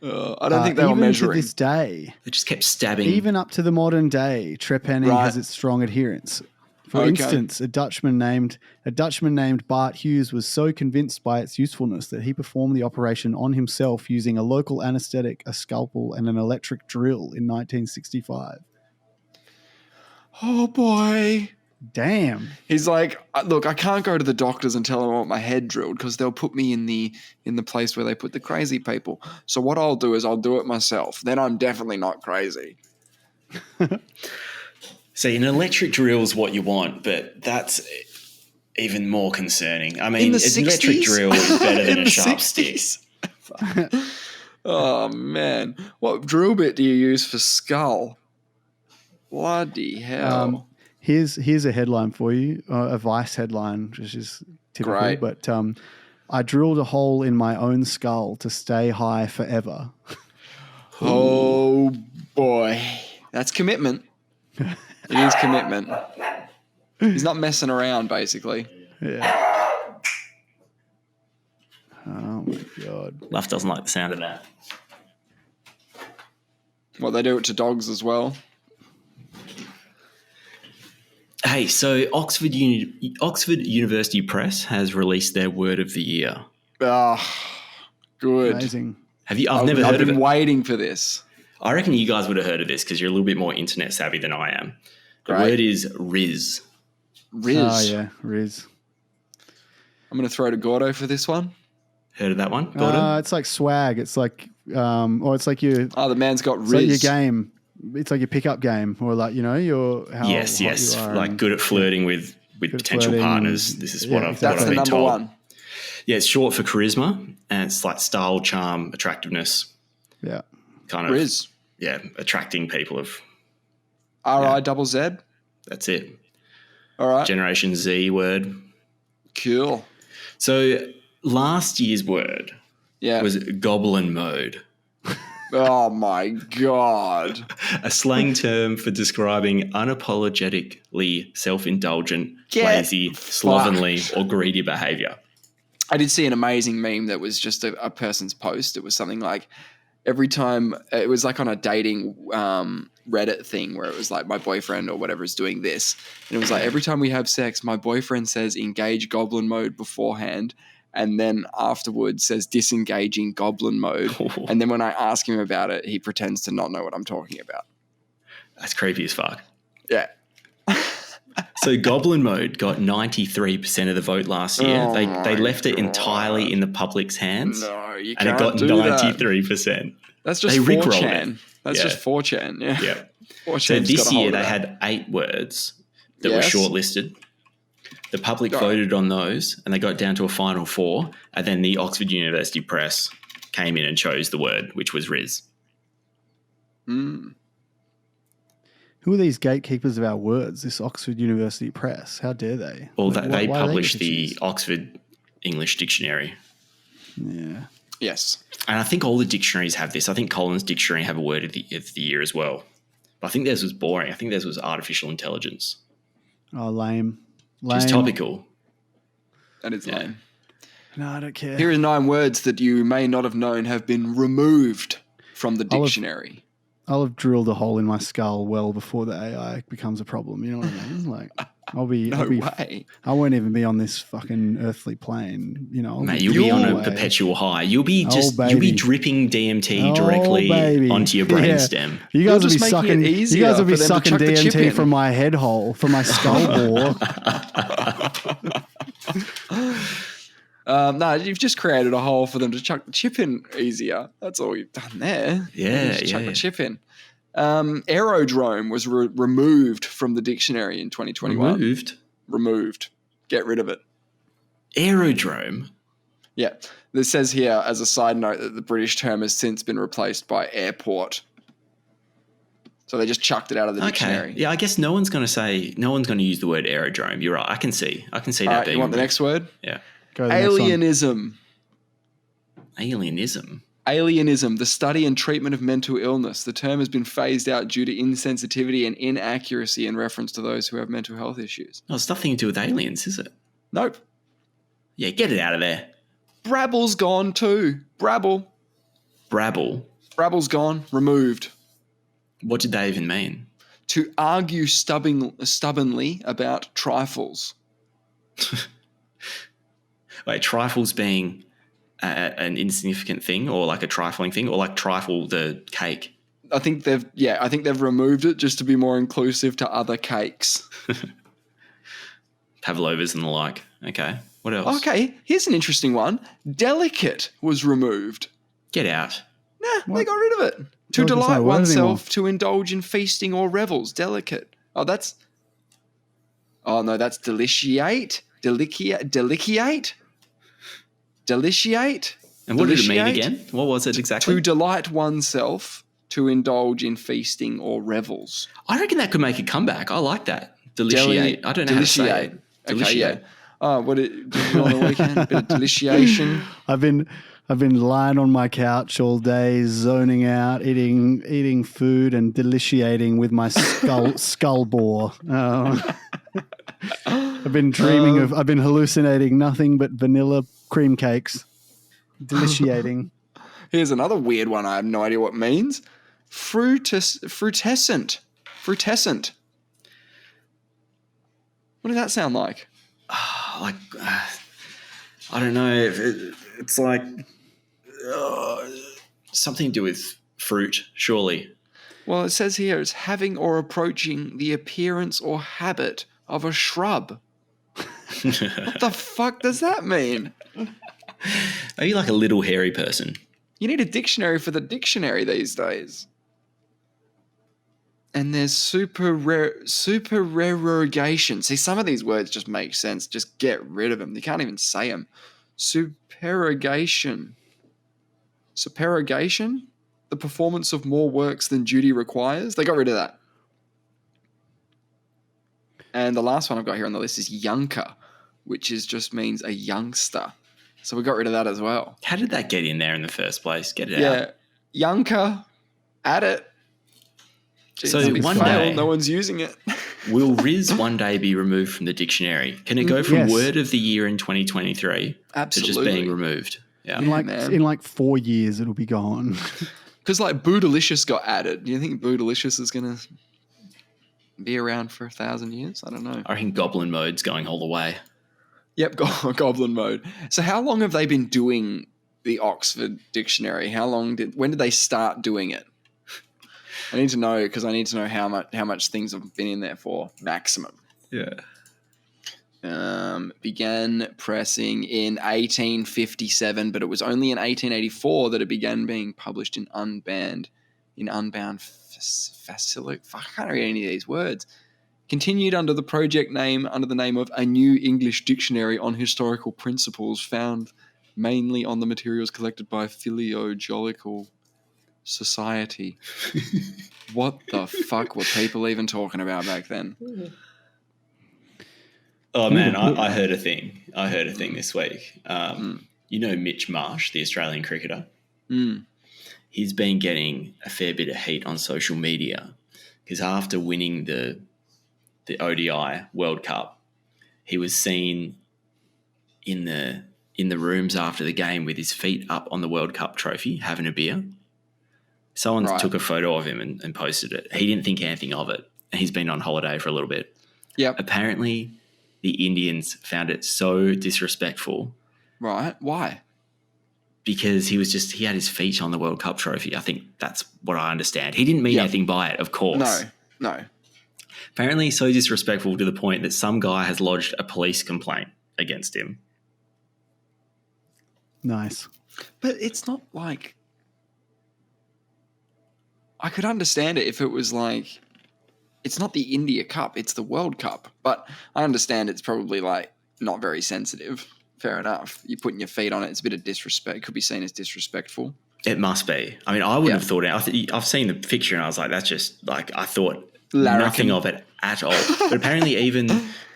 I don't think they were measuring. Even to this day, They just kept stabbing. even up to the modern day, trepanning has its strong adherents. For instance, a Dutchman named Bart Hughes was so convinced by its usefulness that he performed the operation on himself using a local anesthetic, a scalpel, and an electric drill in 1965. Oh boy. Damn. He's like, look, I can't go to the doctors and tell them I want my head drilled because they'll put me in the place where they put the crazy people. So what I'll do is I'll do it myself. Then I'm definitely not crazy. See, an electric drill is what you want, but that's even more concerning. I mean, an electric drill is better than a sharp stick. Oh, man. What drill bit do you use for skull? Bloody hell. Here's a headline for you, a Vice headline, which is typical. Great. But I drilled a hole in my own skull to stay high forever. Oh, boy. That's commitment. It is commitment. He's not messing around, basically. Yeah. Oh, my God. Luff doesn't like the sound of that. Well, they do it to dogs as well. Hey, so Oxford University Press has released their word of the year. Ah, good. Amazing. Have you? I've never heard of it. I've been waiting for this. I reckon you guys would have heard of this because you're a little bit more internet savvy than I am. The word is Riz. Riz. Oh, yeah, Riz. I'm going to throw to Gordo for this one. Heard of that one, Gordo? It's like swag. It's like, or it's like you. Oh, the man's got It's Riz. like your game. it's like your pickup game, or like your how yes, hot yes, you are like and- good at flirting with Good at potential flirting partners. and- This is yeah, what I've exactly. That's the been number told. one. Yeah, it's short for charisma, and it's like style, charm, attractiveness, Yeah. kind of Riz. attracting people of. RIZZ. That's it. All right. Generation Z word. Cool. So last year's word Yeah. was goblin mode, Oh my God. a slang term for describing unapologetically self-indulgent, Get lazy, slovenly, or greedy behavior. I did see an amazing meme that was just a person's post. It was something like every time it was like on a dating Reddit thing where it was like my boyfriend or whatever is doing this. And it was like every time we have sex, my boyfriend says engage goblin mode beforehand. And then afterwards says disengaging goblin mode. And then when I ask him about it, he pretends to not know what I'm talking about. That's creepy as fuck. Yeah. So goblin mode got 93% of the vote last year. Oh They my left it God. entirely in the public's hands. No, you And it can't got do that. 93%. That's just They rickrolled 4chan. it. That's Yeah. just 4chan. Yeah. Yeah. 4chan's So this got a hold year of they that. had 8 words that were Yes. shortlisted. The public Right. voted on those and they got down to a final 4. And then the Oxford University Press came in and chose the word, which was Riz. Mm. Who are these gatekeepers of our words? This Oxford University Press. How dare they? Well, Like, they why do published get to the choose? Oxford English Dictionary. Yeah. Yes. And I think all the dictionaries have this. I think Collins Dictionary have a word of the year as well. But I think theirs was boring. I think theirs was artificial intelligence, Oh, lame. which is topical. That is Yeah. lame. No, I don't care. Here are 9 words that you may not have known have been removed from the I'll have- dictionary. I'll have drilled a hole in my skull well before the AI becomes a problem. You know what I mean? Like, No way. I won't even be on this fucking earthly plane. You know, Mate, you'll be on a away. perpetual high. You'll be Oh, you'll be baby. dripping DMT Oh, directly baby. onto your Yeah. brainstem. You You're guys will just be making it sucking. You easier guys will be for them to sucking chuck the chip DMT in. from my head hole, from my skull bore. No, you've just created a hole for them to chuck the chip in easier. That's all you've done there. Yeah, Just chuck yeah. the chip in. Aerodrome was removed from the dictionary in 2021. Removed. Get rid of it. Aerodrome. Yeah. This says here, as a side note, that the British term has since been replaced by airport. So they just chucked it out of the dictionary. Yeah, I guess no one's going to use the word aerodrome. You're right. I can see All that right, being. you want the next word? Yeah. Go to the next one. Alienism. Alienism. Alienism, the study and treatment of mental illness. The term has been phased out due to insensitivity and inaccuracy in reference to those who have mental health issues. Oh, it's nothing to do with aliens, is it? Nope. Yeah, get it out of there. Brabble's gone too. Brabble. Brabble's gone. Removed. What did they even mean? To argue stubbornly about trifles. Like trifles being an insignificant thing, or like a trifling thing, or like trifle the cake. I think they've removed it just to be more inclusive to other cakes. Pavlovas and the like. Okay. What else? Okay, here's an interesting one. Delicate was removed. Get out. Nah, they got rid of it. To Delicate's not delight a word oneself, anymore. to indulge in feasting or revels. Delicate. Oh, that's deliciate. Deliciate. And what did it mean Deliciate? again? What was it exactly? To delight oneself, to indulge in feasting or revels. I reckon that could make a comeback. I like that. Deliciate. I don't know how to say it. Okay, yeah. Oh, what did you do on the weekend? A bit of deliciation. I've been lying on my couch all day, zoning out, eating food and deliciating with my skull bore. I've been dreaming I've been hallucinating nothing but vanilla cream cakes. Deliciating. Here's another weird one. I have no idea what it means. Frutescent. What does that sound like? I don't know. It's like something to do with fruit, surely. Well, it says here it's having or approaching the appearance or habit of a shrub. What the fuck does that mean? Are you like a little hairy person? You need a dictionary for the dictionary these days. And there's supererogation. See, some of these words just make sense. Just get rid of them. You can't even say them. Supererogation. Supererogation? The performance of more works than duty requires. They got rid of that. And the last one I've got here on the list is younker, which just means a youngster. So we got rid of that as well. How did that get in there in the first place? Get it out. Yeah. Younker. Add it. Jeez, So one day, no one's using it. will Riz one day be removed from the dictionary? Can it go from Yes. word of the year in 2023 Absolutely. to just being removed? Yeah. In like 4 years, it'll be gone. Because like Boodalicious got added. Do you think Boodalicious is going to be around for 1,000 years? I don't know. I reckon Goblin mode's going all the way. Yep, Goblin mode. So how long have they been doing the Oxford Dictionary? When did they start doing it? I need to know because I need to know how much things have been in there for maximum. Yeah. Began pressing in 1857, but it was only in 1884 that it began being published in unbound facility. I can't read any of these words. Continued under the name of A New English Dictionary on Historical Principles, found mainly on the materials collected by Philological Society. What the fuck were people even talking about back then? Oh man, I heard a thing. I heard a thing this week. You know Mitch Marsh, the Australian cricketer? He's been getting a fair bit of heat on social media because after winning the ODI World Cup, he was seen in the rooms after the game with his feet up on the World Cup trophy, having a beer. Someone took a photo of him and posted it. He didn't think anything of it. He's been on holiday for a little bit. Yep. Apparently, the Indians found it so disrespectful. Right. Why? Because he had his feet on the World Cup trophy. I think that's what I understand. He didn't mean anything by it, of course. No. Apparently so disrespectful to the point that some guy has lodged a police complaint against him. Nice. But it's not like... I could understand it if it was like... It's not the India Cup, it's the World Cup. But I understand it's probably like not very sensitive. Fair enough. You're putting your feet on it. It's a bit of disrespect. It could be seen as disrespectful. It must be. I mean, I wouldn't have thought it. I've seen the picture and I was like, that's just like, I thought nothing of it at all. But apparently even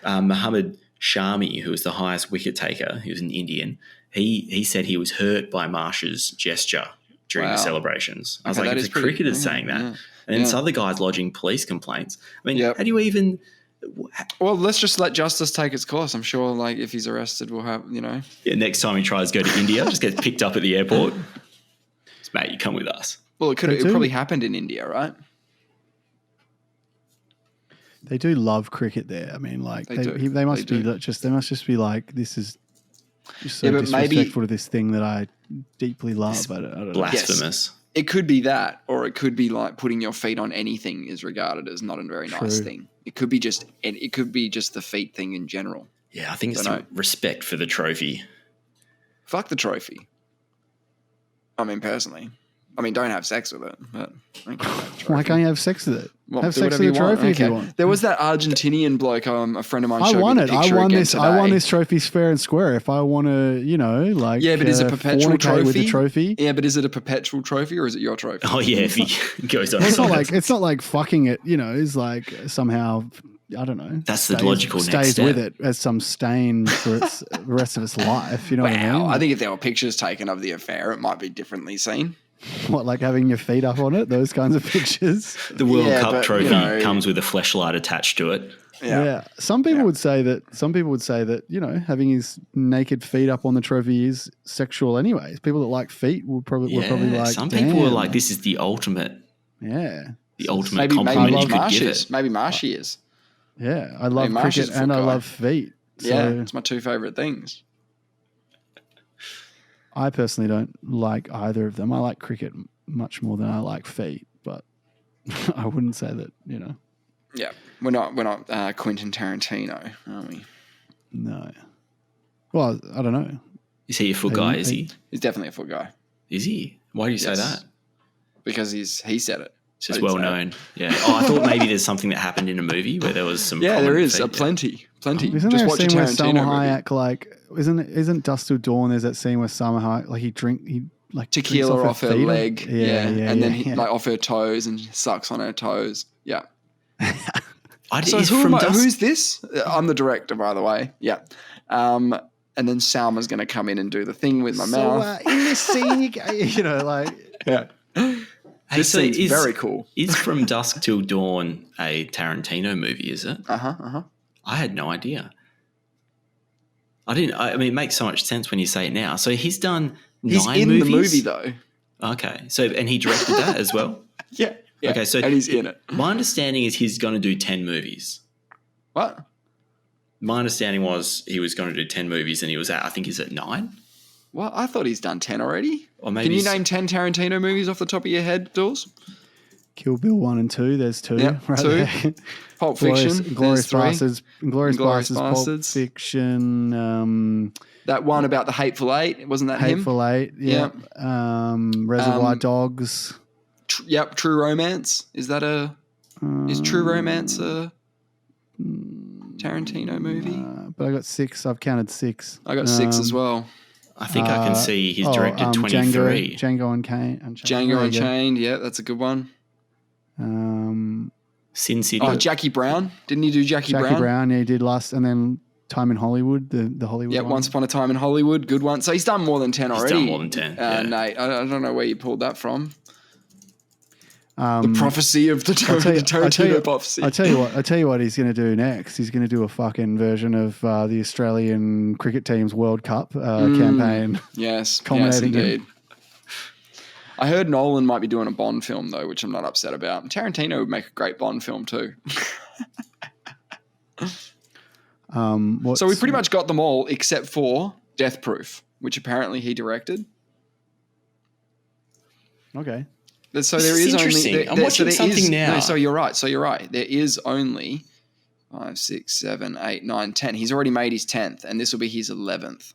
Muhammad Shami, who was the highest wicket taker, he was an Indian, he said he was hurt by Marsh's gesture during the celebrations. I was like, if the cricketer's saying that, and then this other guy's lodging police complaints. I mean, how do you even... Well, let's just let justice take its course. I'm sure, like, if he's arrested, we'll have, Yeah, next time he tries to go to India, just gets picked up at the airport. Just, mate, you come with us. Well, it probably happened in India, right? They do love cricket there. I mean, like, they must just be like, this is just so disrespectful to this thing that I deeply love. I don't know. Blasphemous. Yes. It could be that, or it could be like putting your feet on anything is regarded as not a very nice thing. It could be just the feet thing in general. Yeah, I think it's the respect for the trophy. Fuck the trophy. I mean, personally. I mean, don't have sex with it. But why can't you have sex with it? Well, have sex with the trophy if you want. There was that Argentinian bloke, a friend of mine showed me the picture I won this trophy fair and square. If I want to, but is it a perpetual trophy? With the trophy? Yeah, but is it a perpetual trophy or is it your trophy? Oh yeah, if he goes on. It's not like fucking it. Is like somehow. I don't know. That's the logical next stays step. with it as some stain for the rest of its life. You know what I mean? I think if there were pictures taken of the affair, it might be differently seen. What, like having your feet up on it? Those kinds of pictures? The World Cup trophy comes with a fleshlight attached to it. Yeah. Some people would say that, having his naked feet up on the trophy is sexual anyways. People that like feet were probably like, some people are like, this is the ultimate. Yeah. The ultimate compliment you could give it. Maybe Marshy is. Yeah. I love cricket and I love feet. So yeah. It's my two favorite things. I personally don't like either of them. I like cricket much more than I like feet, but I wouldn't say that, Yeah, we're not Quentin Tarantino, are we? No. Well, I don't know. Is he a foot guy? Is he? He's definitely a foot guy. Is he? Why do you say that? Because he said it. It's just well known. Yeah. Oh, I thought maybe there's something that happened in a movie where there was some. Yeah, there is feed. plenty. Isn't Just there a watch a scene where Tarantino Salma movie. Hayek like isn't Dusk Till Dawn? There's that scene where Salma Hayek like he Tequila drinks off her feet. leg, and then yeah. like off her toes and sucks on her toes. Yeah. So who's this? I'm the director, by the way. Yeah. And then Salma's going to come in and do the thing with my mouth. In this scene, you know, like Yeah. Hey, This scene's very cool. Is From Dusk Till Dawn a Tarantino movie? Is it? I had no idea. I didn't. I mean, it makes so much sense when you say it now. So he's done 9 movies. He's in the movie though. Okay. So and he directed that as well. Yeah. Okay. So and he's in it. My understanding is he's going to do 10 movies. What? My understanding was he was going to do 10 movies, and he was at. I think he's at 9. Well, I thought he's done 10 already. Or maybe Can you name 10 Tarantino movies off the top of your head, Dawes? Kill Bill 1 and 2. There's 2. Yeah, right 2. there. Pulp Fiction. Glorious Bastards. Glorious Inglourious Bastards. Pulp Fiction. That one about the Hateful Eight. Wasn't that him? Hateful Eight. Yeah. Reservoir Dogs. True Romance. Is True Romance a Tarantino movie? But I got 6. I've counted 6. I got 6 as well. I think I can see he's directed 23. Django Unchained. Django Unchained. Yeah, that's a good one. Sin City. Oh, Jackie Brown. Didn't he do Jackie Brown? Jackie Brown, yeah, he did last. And then Time in Hollywood, the Hollywood Yeah, one. Once Upon a Time in Hollywood. Good one. So he's done more than 10 already. He's done more than 10. Yeah. Nate, I don't know where you pulled that from. The prophecy of the Tarantino prophecy. I tell you what he's going to do next. He's going to do a fucking version of the Australian cricket team's World Cup campaign. Yes, culminating indeed. I heard Nolan might be doing a Bond film though, which I'm not upset about. Tarantino would make a great Bond film too. So we pretty much got them all except for Death Proof, which apparently he directed. Okay. So there is only. I'm watching something now. No, so you're right. There is only 5, 6, 7, 8, 9, 10. He's already made his 10th, and this will be his 11th.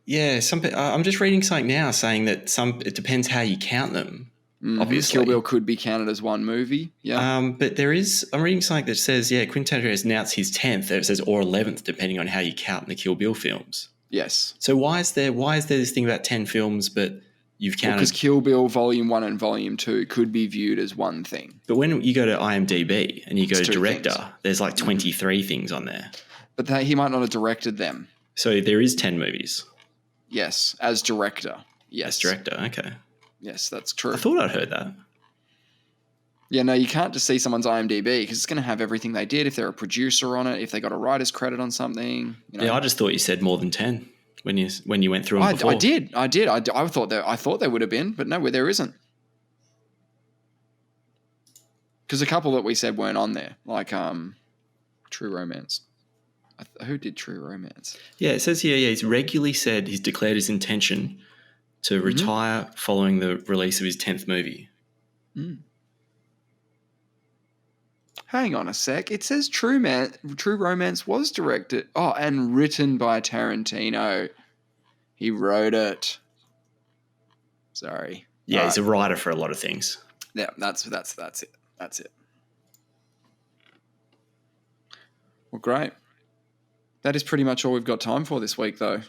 Yeah, I'm just reading something now saying that it depends how you count them. Obviously, Kill Bill could be counted as one movie. Yeah, but I'm reading something that says Quentin Tarantino has announced his 10th. It says or 11th, depending on how you count the Kill Bill films. Yes. So why is there this thing about 10 films, but you've counted because Kill Bill Volume 1 and Volume 2 could be viewed as one thing. But when you go to IMDb and you go to director, things. There's like 23 things on there. But he might not have directed them. So there is 10 movies. Yes, as director. Yes. As director, okay. Yes, that's true. I thought I'd heard that. Yeah, no, you can't just see someone's IMDb because it's going to have everything they did, if they're a producer on it, if they got a writer's credit on something. Yeah, I just thought you said more than 10 when you went through them before. I did. I thought there would have been, but no, there isn't. Because a couple that we said weren't on there, like True Romance. Who did True Romance? Yeah, it says here, he's regularly said he's declared his intention to retire following the release of his 10th movie. Hang on a sec. It says True Romance was directed. Oh, and written by Tarantino. He wrote it. Sorry. Yeah, he's a writer for a lot of things. Yeah, that's it. That's it. Well, great. That is pretty much all we've got time for this week, though.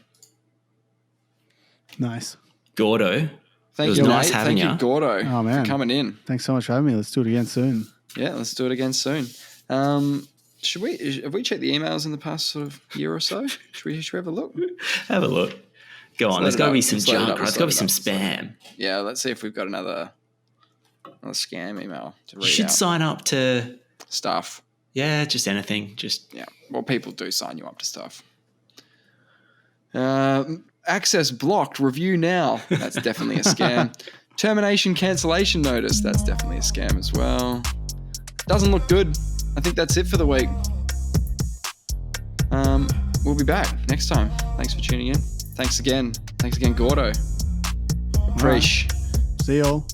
Nice. Gordo. Thank you, nice mate. having Thank you, Gordo, for coming in. Thanks so much for having me. Let's do it again soon. Yeah, let's do it again soon. Have we checked the emails in the past sort of year or so? Should we have a look? Have a look. Go on. There's got to be some junk, right? There's got to be some spam. Yeah, let's see if we've got another scam email to read out. You should sign up to stuff. Yeah, just anything. Yeah. Well, people do sign you up to stuff. Access blocked. Review now. That's definitely a scam. Termination cancellation notice. That's definitely a scam as well. Doesn't look good. I think that's it for the week. We'll be back next time. Thanks for tuning in. Thanks again, Gordo. Appreciate. See y'all.